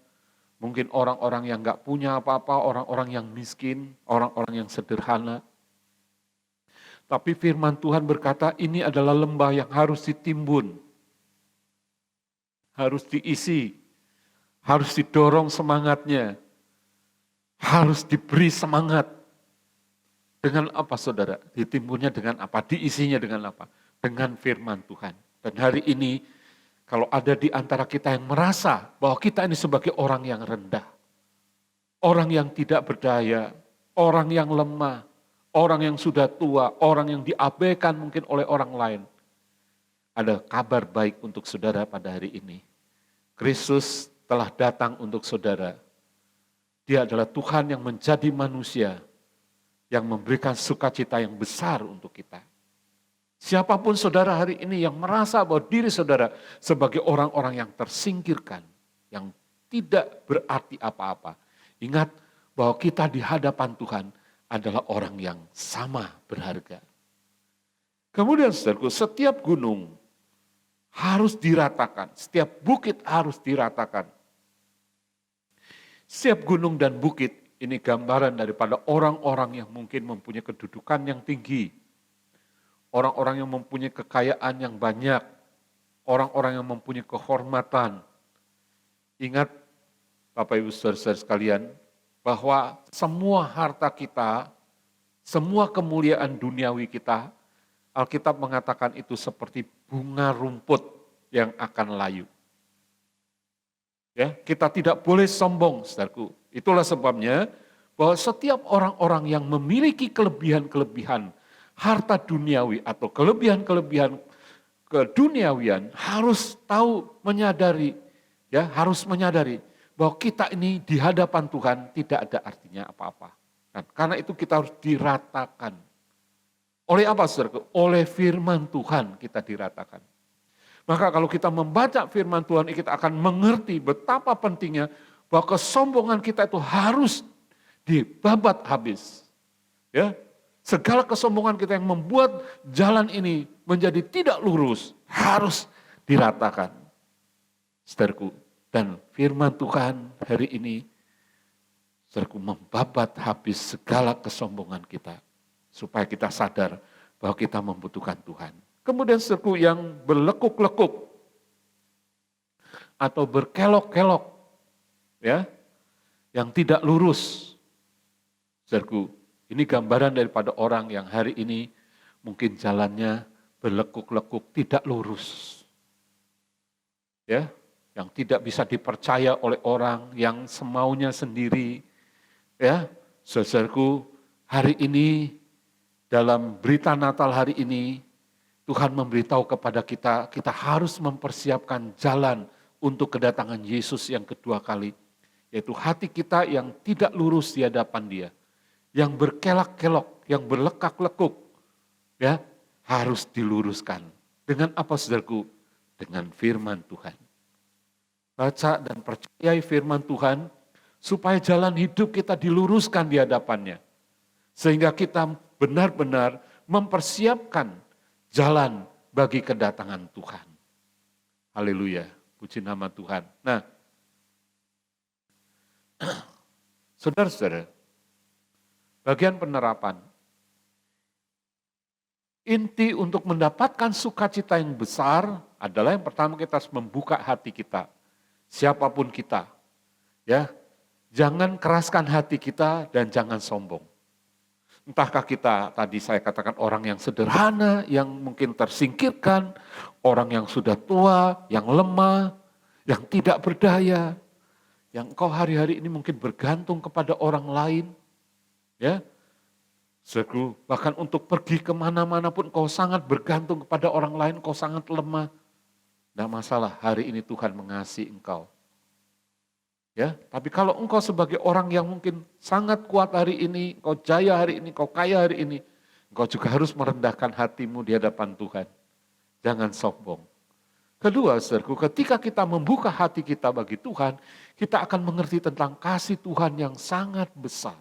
mungkin orang-orang yang gak punya apa-apa, orang-orang yang miskin, orang-orang yang sederhana. Tapi firman Tuhan berkata ini adalah lembah yang harus ditimbun, harus diisi, harus didorong semangatnya, harus diberi semangat. Dengan apa saudara? Ditimbunnya dengan apa? Diisinya dengan apa? Dengan firman Tuhan. Dan hari ini kalau ada di antara kita yang merasa bahwa kita ini sebagai orang yang rendah, orang yang tidak berdaya, orang yang lemah, orang yang sudah tua, orang yang diabaikan mungkin oleh orang lain. Ada kabar baik untuk saudara pada hari ini. Kristus telah datang untuk saudara. Dia adalah Tuhan yang menjadi manusia, yang memberikan sukacita yang besar untuk kita. Siapapun saudara hari ini yang merasa bahwa diri saudara sebagai orang-orang yang tersingkirkan, yang tidak berarti apa-apa. Ingat bahwa kita di hadapan Tuhan adalah orang yang sama berharga. Kemudian saudaraku, setiap gunung harus diratakan. Setiap bukit harus diratakan. Setiap gunung dan bukit ini gambaran daripada orang-orang yang mungkin mempunyai kedudukan yang tinggi. Orang-orang yang mempunyai kekayaan yang banyak. Orang-orang yang mempunyai kehormatan. Ingat Bapak Ibu Saudara sekalian, bahwa semua harta kita, semua kemuliaan duniawi kita, Alkitab mengatakan itu seperti bunga rumput yang akan layu. Ya, kita tidak boleh sombong, saudaraku. Itulah sebabnya bahwa setiap orang-orang yang memiliki kelebihan-kelebihan harta duniawi atau kelebihan-kelebihan keduniawian harus tahu, menyadari, ya, harus menyadari bahwa kita ini di hadapan Tuhan tidak ada artinya apa-apa. Dan karena itu kita harus diratakan. Oleh apa, saudaraku? Oleh firman Tuhan kita diratakan. Maka kalau kita membaca firman Tuhan, kita akan mengerti betapa pentingnya bahwa kesombongan kita itu harus dibabat habis. Ya, segala kesombongan kita yang membuat jalan ini menjadi tidak lurus harus diratakan. Saudaraku, dan firman Tuhan hari ini, saudaraku, membabat habis segala kesombongan kita. Supaya kita sadar bahwa kita membutuhkan Tuhan. Kemudian saudaraku yang berlekuk-lekuk atau berkelok-kelok, ya, yang tidak lurus. Saudaraku, ini gambaran daripada orang yang hari ini mungkin jalannya berlekuk-lekuk, tidak lurus. Ya, yang tidak bisa dipercaya oleh orang, yang semaunya sendiri. Ya, saudaraku, hari ini dalam berita Natal hari ini, Tuhan memberitahu kepada kita, kita harus mempersiapkan jalan untuk kedatangan Yesus yang kedua kali. Yaitu hati kita yang tidak lurus di hadapan Dia. Yang berkelak-kelok, yang berlekak-lekuk, ya, harus diluruskan. Dengan apa, saudaraku? Dengan firman Tuhan. Baca dan percayai firman Tuhan, supaya jalan hidup kita diluruskan di hadapannya. Sehingga kita benar-benar mempersiapkan jalan bagi kedatangan Tuhan. Haleluya, puji nama Tuhan. Nah, saudara-saudara, bagian penerapan. Inti untuk mendapatkan sukacita yang besar adalah yang pertama kita harus membuka hati kita. Siapapun kita. Ya, jangan keraskan hati kita dan jangan sombong. Entahkah kita, tadi saya katakan orang yang sederhana, yang mungkin tersingkirkan, orang yang sudah tua, yang lemah, yang tidak berdaya, yang engkau hari-hari ini mungkin bergantung kepada orang lain, ya, bahkan untuk pergi kemana-mana pun kau sangat bergantung kepada orang lain, kau sangat lemah. Tidak masalah, hari ini Tuhan mengasihi engkau. Ya, tapi kalau engkau sebagai orang yang mungkin sangat kuat hari ini, kau jaya hari ini, kau kaya hari ini, engkau juga harus merendahkan hatimu di hadapan Tuhan. Jangan sombong. Kedua, saudaraku, ketika kita membuka hati kita bagi Tuhan, kita akan mengerti tentang kasih Tuhan yang sangat besar.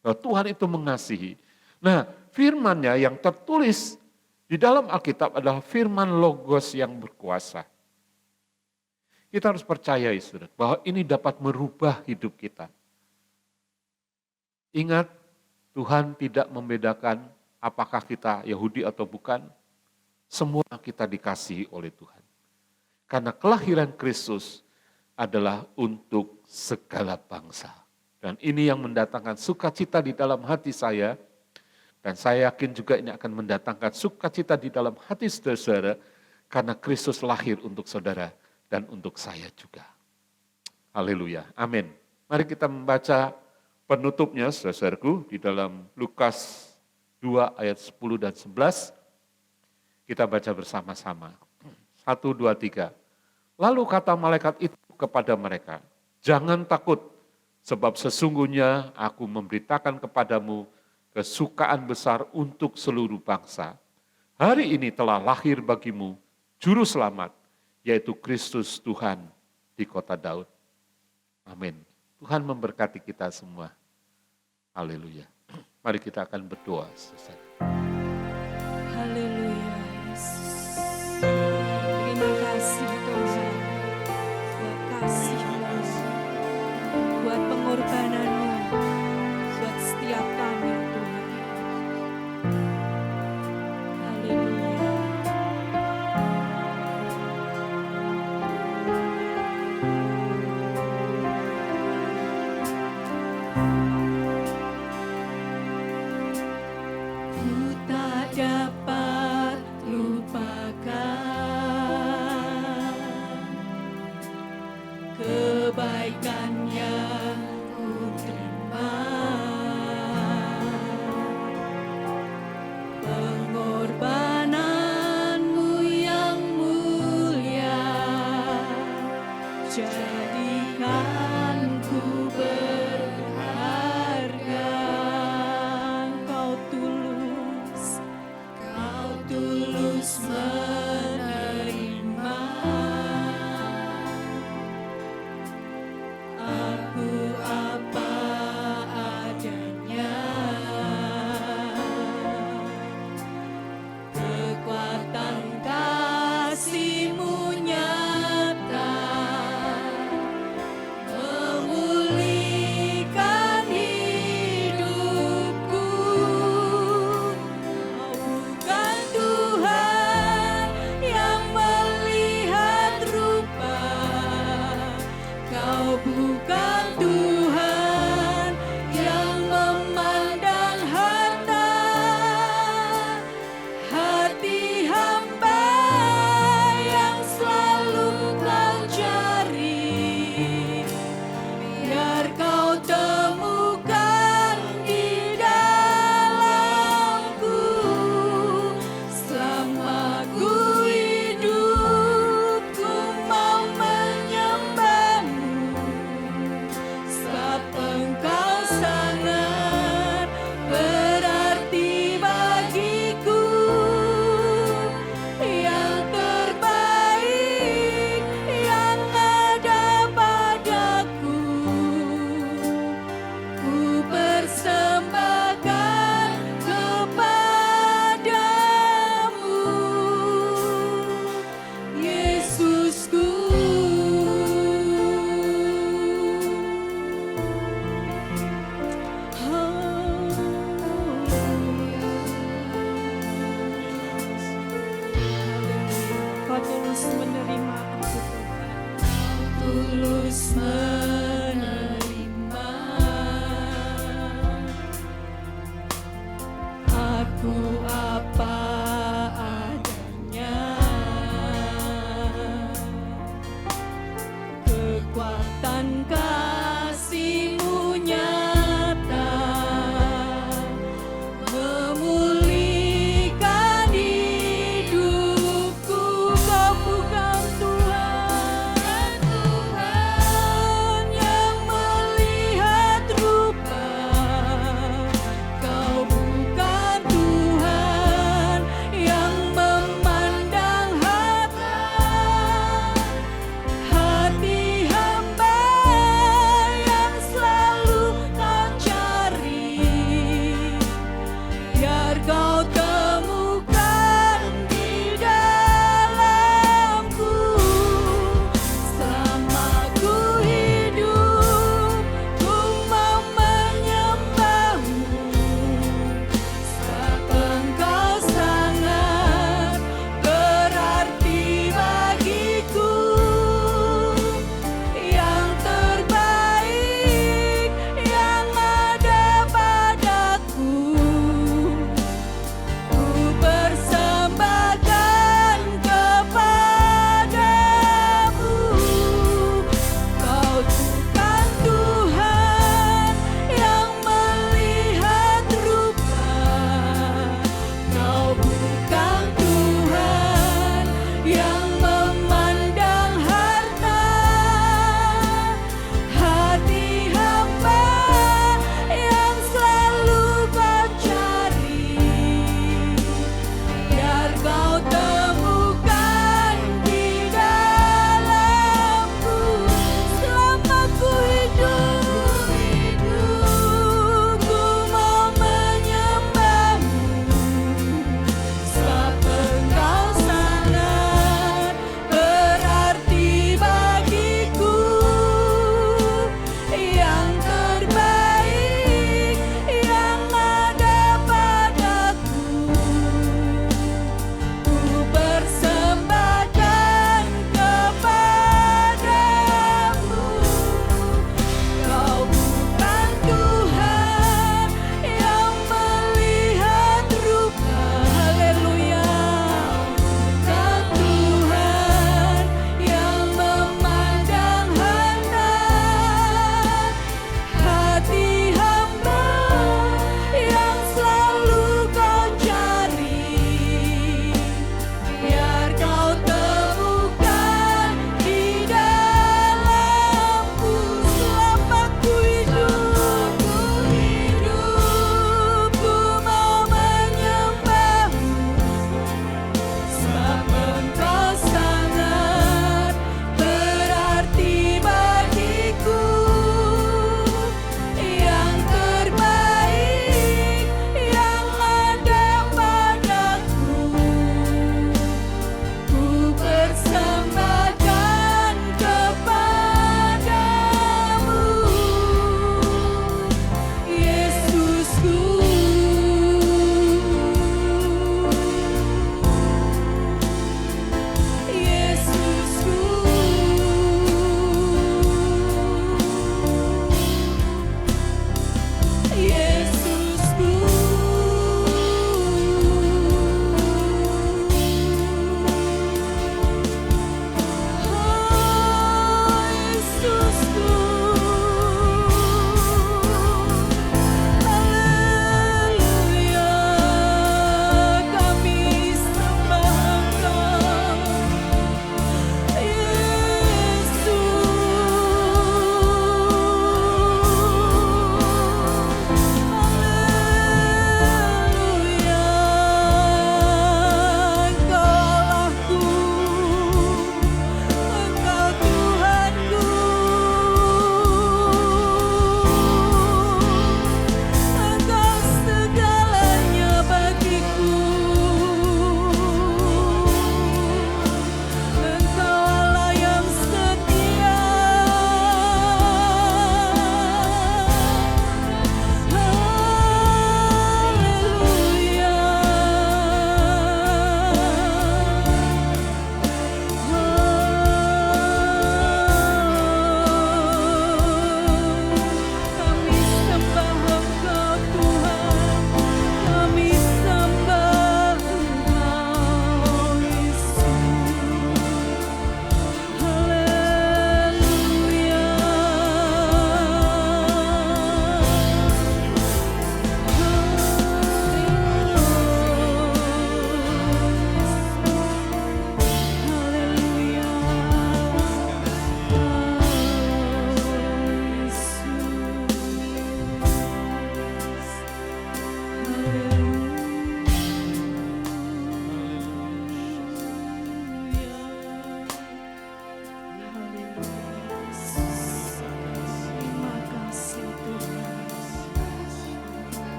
Bahwa Tuhan itu mengasihi. Nah, firman-Nya yang tertulis di dalam Alkitab adalah firman Logos yang berkuasa. Kita harus percaya, saudara, bahwa ini dapat merubah hidup kita. Ingat, Tuhan tidak membedakan apakah kita Yahudi atau bukan. Semua kita dikasihi oleh Tuhan. Karena kelahiran Kristus adalah untuk segala bangsa. Dan ini yang mendatangkan sukacita di dalam hati saya. Dan saya yakin juga ini akan mendatangkan sukacita di dalam hati saudara-saudara. Karena Kristus lahir untuk saudara dan untuk saya juga. Haleluya, amin. Mari kita membaca penutupnya, saudaraku, di dalam Lukas 2 ayat 10 dan 11. Kita baca bersama-sama. 1, 2, 3. Lalu kata malaikat itu kepada mereka, jangan takut, sebab sesungguhnya aku memberitakan kepadamu kesukaan besar untuk seluruh bangsa. Hari ini telah lahir bagimu Juru Selamat, yaitu Kristus Tuhan di kota Daud. Amin. Tuhan memberkati kita semua. Haleluya. Mari kita akan berdoa. Haleluya, Yesus. Terima Ku tak dapat lupakan kebaikan yang ku terima, pengorbananmu yang mulia, jadikan ku berharga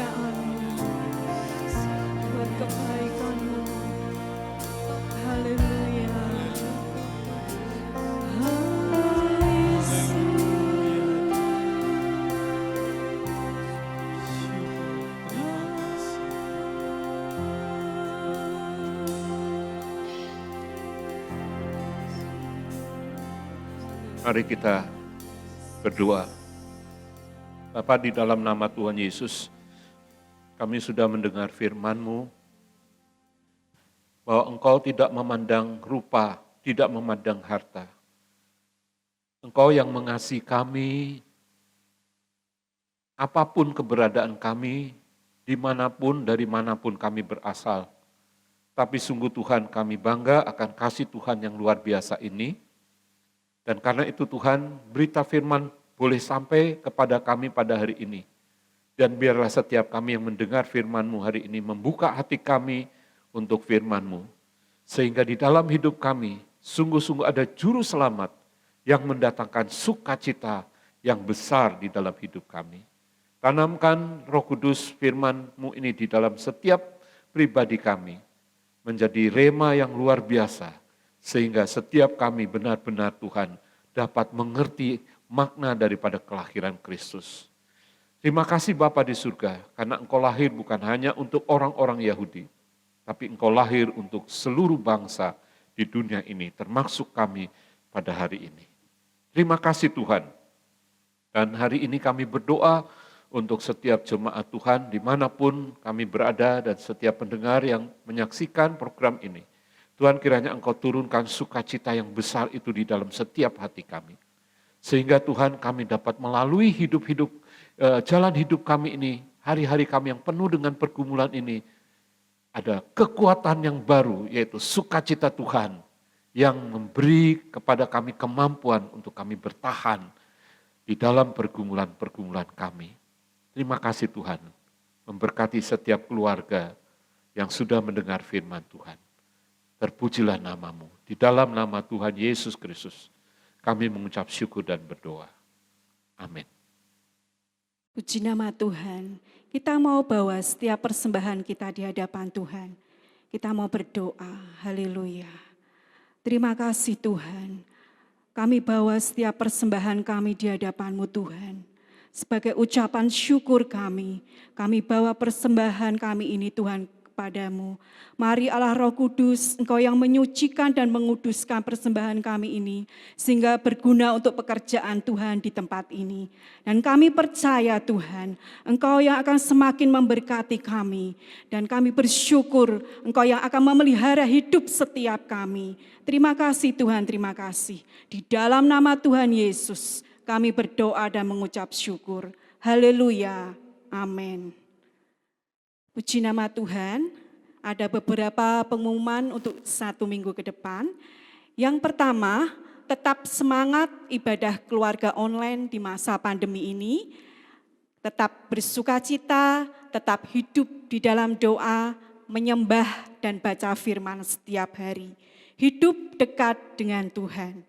kemuliaan-Mu, buat kebaikan-Mu. Haleluya. Mari kita berdoa. Bapa, di dalam nama Tuhan Yesus, kami sudah mendengar firman-Mu, bahwa Engkau tidak memandang rupa, tidak memandang harta. Engkau yang mengasihi kami, apapun keberadaan kami, dimanapun, dari manapun kami berasal. Tapi sungguh Tuhan, kami bangga akan kasih Tuhan yang luar biasa ini. Dan karena itu Tuhan, berita firman boleh sampai kepada kami pada hari ini. Dan biarlah setiap kami yang mendengar firman-Mu hari ini membuka hati kami untuk firman-Mu. Sehingga di dalam hidup kami, sungguh-sungguh ada juru selamat yang mendatangkan sukacita yang besar di dalam hidup kami. Tanamkan Roh Kudus firman-Mu ini di dalam setiap pribadi kami. Menjadi rema yang luar biasa. Sehingga setiap kami benar-benar Tuhan dapat mengerti makna daripada kelahiran Kristus. Terima kasih Bapa di surga, karena Engkau lahir bukan hanya untuk orang-orang Yahudi, tapi Engkau lahir untuk seluruh bangsa di dunia ini, termasuk kami pada hari ini. Terima kasih Tuhan. Dan hari ini kami berdoa untuk setiap jemaat Tuhan dimanapun kami berada dan setiap pendengar yang menyaksikan program ini. Tuhan, kiranya Engkau turunkan sukacita yang besar itu di dalam setiap hati kami. Sehingga Tuhan, kami dapat melalui jalan hidup kami ini, hari-hari kami yang penuh dengan pergumulan ini, ada kekuatan yang baru, yaitu sukacita Tuhan, yang memberi kepada kami kemampuan untuk kami bertahan di dalam pergumulan-pergumulan kami. Terima kasih Tuhan, memberkati setiap keluarga yang sudah mendengar firman Tuhan. Terpujilah nama-Mu. Di dalam nama Tuhan Yesus Kristus, kami mengucap syukur dan berdoa. Amin. Puji nama Tuhan. Kita mau bawa setiap persembahan kita di hadapan Tuhan. Kita mau berdoa. Haleluya. Terima kasih Tuhan. Kami bawa setiap persembahan kami di hadapan-Mu Tuhan. Sebagai ucapan syukur kami bawa persembahan kami ini Tuhan kepadamu. Mari Allah Roh Kudus, Engkau yang menyucikan dan menguduskan persembahan kami ini, sehingga berguna untuk pekerjaan Tuhan di tempat ini. Dan kami percaya Tuhan, Engkau yang akan semakin memberkati kami, dan kami bersyukur Engkau yang akan memelihara hidup setiap kami. Terima kasih Tuhan, terima kasih. Di dalam nama Tuhan Yesus, kami berdoa dan mengucap syukur. Haleluya, amin. Puji nama Tuhan, ada beberapa pengumuman untuk 1 minggu ke depan. Yang pertama, tetap semangat ibadah keluarga online di masa pandemi ini. Tetap bersukacita, tetap hidup di dalam doa, menyembah dan baca firman setiap hari. Hidup dekat dengan Tuhan.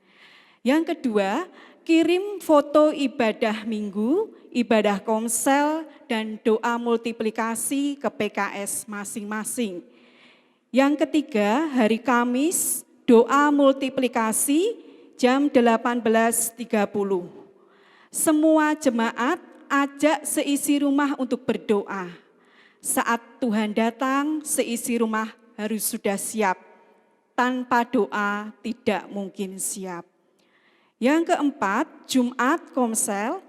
Yang kedua, kirim foto ibadah minggu, ibadah komsel, dan doa multiplikasi ke PKS masing-masing. Yang ketiga, hari Kamis, doa multiplikasi jam 18.30. Semua jemaat ajak seisi rumah untuk berdoa. Saat Tuhan datang, seisi rumah harus sudah siap. Tanpa doa tidak mungkin siap. Yang keempat, Jumat komsel,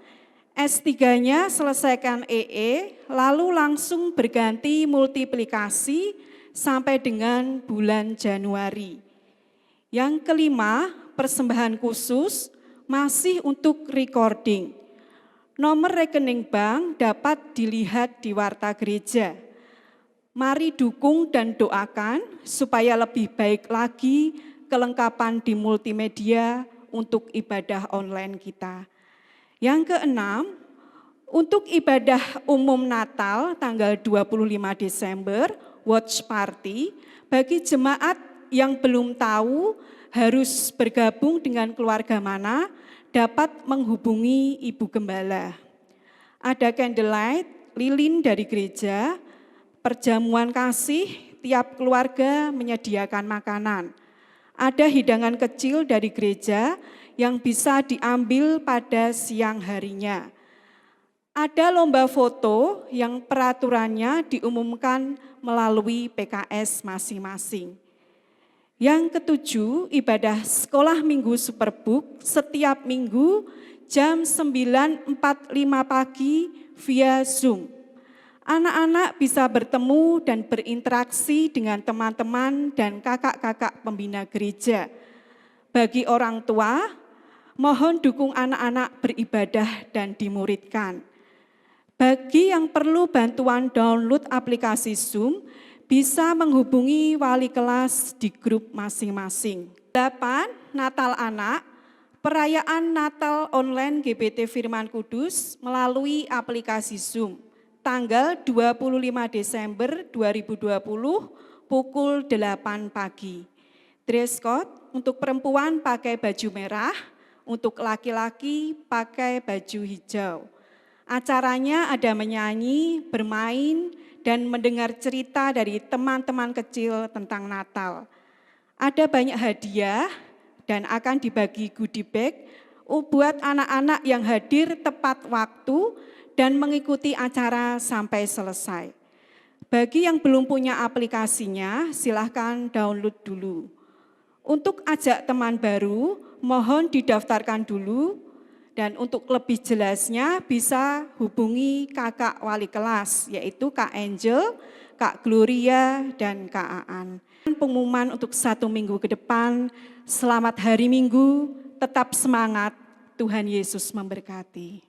S3-nya selesaikan EE, lalu langsung berganti multiplikasi sampai dengan bulan Januari. Yang kelima, persembahan khusus masih untuk recording. Nomor rekening bank dapat dilihat di warta gereja. Mari dukung dan doakan supaya lebih baik lagi kelengkapan di multimedia untuk ibadah online kita. Yang keenam, untuk ibadah umum Natal tanggal 25 Desember, watch party, bagi jemaat yang belum tahu harus bergabung dengan keluarga mana, dapat menghubungi Ibu Gembala. Ada candlelight, lilin dari gereja, perjamuan kasih, tiap keluarga menyediakan makanan. Ada hidangan kecil dari gereja yang bisa diambil pada siang harinya. Ada lomba foto yang peraturannya diumumkan melalui PKS masing-masing. Yang ketujuh, ibadah sekolah minggu Superbook setiap minggu jam 9.45 pagi via Zoom. Anak-anak bisa bertemu dan berinteraksi dengan teman-teman dan kakak-kakak pembina gereja. Bagi orang tua, mohon dukung anak-anak beribadah dan dimuridkan. Bagi yang perlu bantuan download aplikasi Zoom, bisa menghubungi wali kelas di grup masing-masing. 8. Natal Anak, perayaan Natal online GBT Firman Kudus melalui aplikasi Zoom, tanggal 25 Desember 2020, pukul 8 pagi. Dress code, untuk perempuan pakai baju merah, untuk laki-laki pakai baju hijau. Acaranya ada menyanyi, bermain, dan mendengar cerita dari teman-teman kecil tentang Natal. Ada banyak hadiah dan akan dibagi goodie bag buat anak-anak yang hadir tepat waktu dan mengikuti acara sampai selesai. Bagi yang belum punya aplikasinya, silahkan download dulu. Untuk ajak teman baru, mohon didaftarkan dulu. Dan untuk lebih jelasnya bisa hubungi kakak wali kelas, yaitu Kak Angel, Kak Gloria, dan Kak Aan. Pengumuman untuk 1 minggu ke depan, selamat hari Minggu, tetap semangat, Tuhan Yesus memberkati.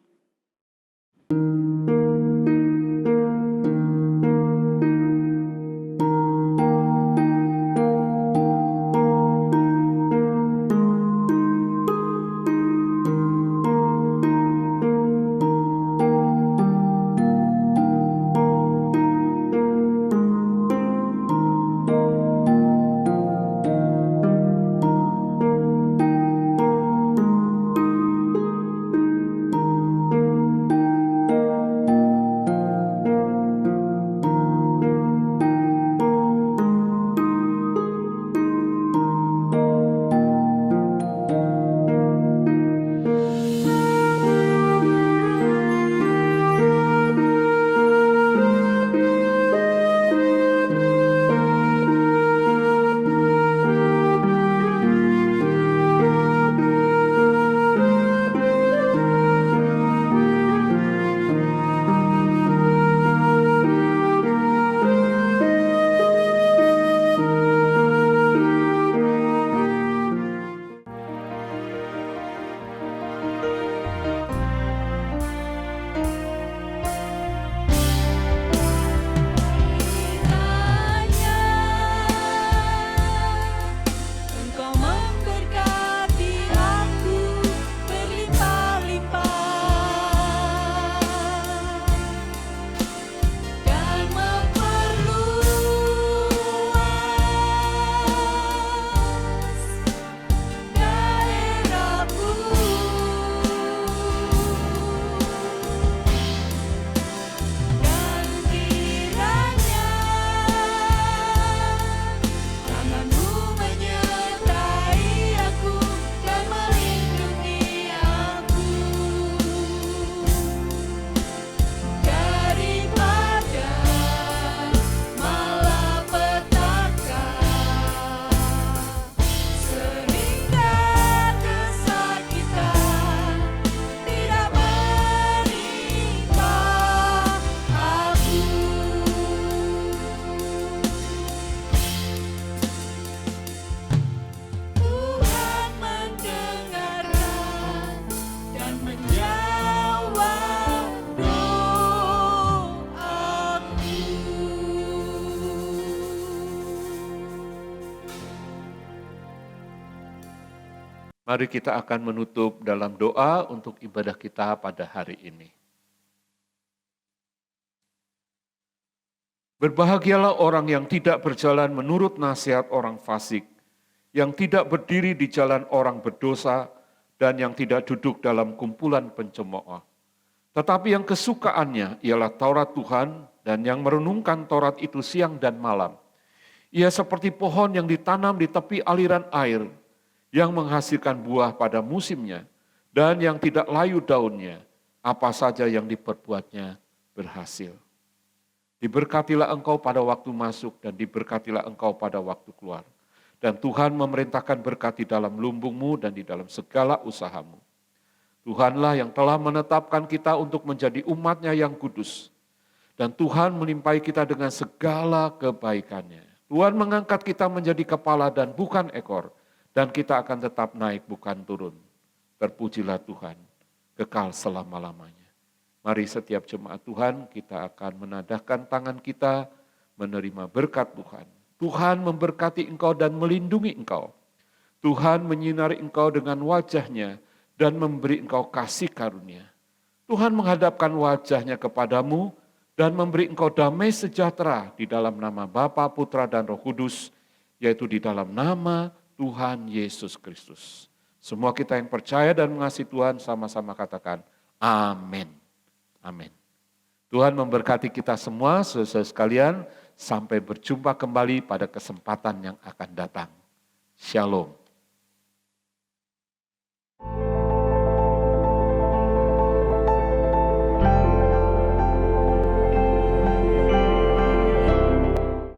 Mari kita akan menutup dalam doa untuk ibadah kita pada hari ini. Berbahagialah orang yang tidak berjalan menurut nasihat orang fasik, yang tidak berdiri di jalan orang berdosa, dan yang tidak duduk dalam kumpulan pencemooh. Tetapi yang kesukaannya ialah Taurat Tuhan, dan yang merenungkan Taurat itu siang dan malam. Ia seperti pohon yang ditanam di tepi aliran air, yang menghasilkan buah pada musimnya, dan yang tidak layu daunnya, apa saja yang diperbuatnya berhasil. Diberkatilah engkau pada waktu masuk, dan diberkatilah engkau pada waktu keluar. Dan Tuhan memerintahkan berkat di dalam lumbungmu dan di dalam segala usahamu. Tuhanlah yang telah menetapkan kita untuk menjadi umat-Nya yang kudus. Dan Tuhan melimpahi kita dengan segala kebaikannya. Tuhan mengangkat kita menjadi kepala dan bukan ekor. Dan kita akan tetap naik bukan turun. Terpujilah Tuhan, kekal selama-lamanya. Mari setiap jemaat Tuhan kita akan menadahkan tangan kita menerima berkat Tuhan. Tuhan memberkati engkau dan melindungi engkau. Tuhan menyinari engkau dengan wajah-Nya dan memberi engkau kasih karunia. Tuhan menghadapkan wajah-Nya kepadamu dan memberi engkau damai sejahtera di dalam nama Bapa, Putra, dan Roh Kudus, yaitu di dalam nama Tuhan Yesus Kristus. Semua kita yang percaya dan mengasihi Tuhan sama-sama katakan amin. Amin. Tuhan memberkati kita semua, saudara sekalian, sampai berjumpa kembali pada kesempatan yang akan datang. Shalom.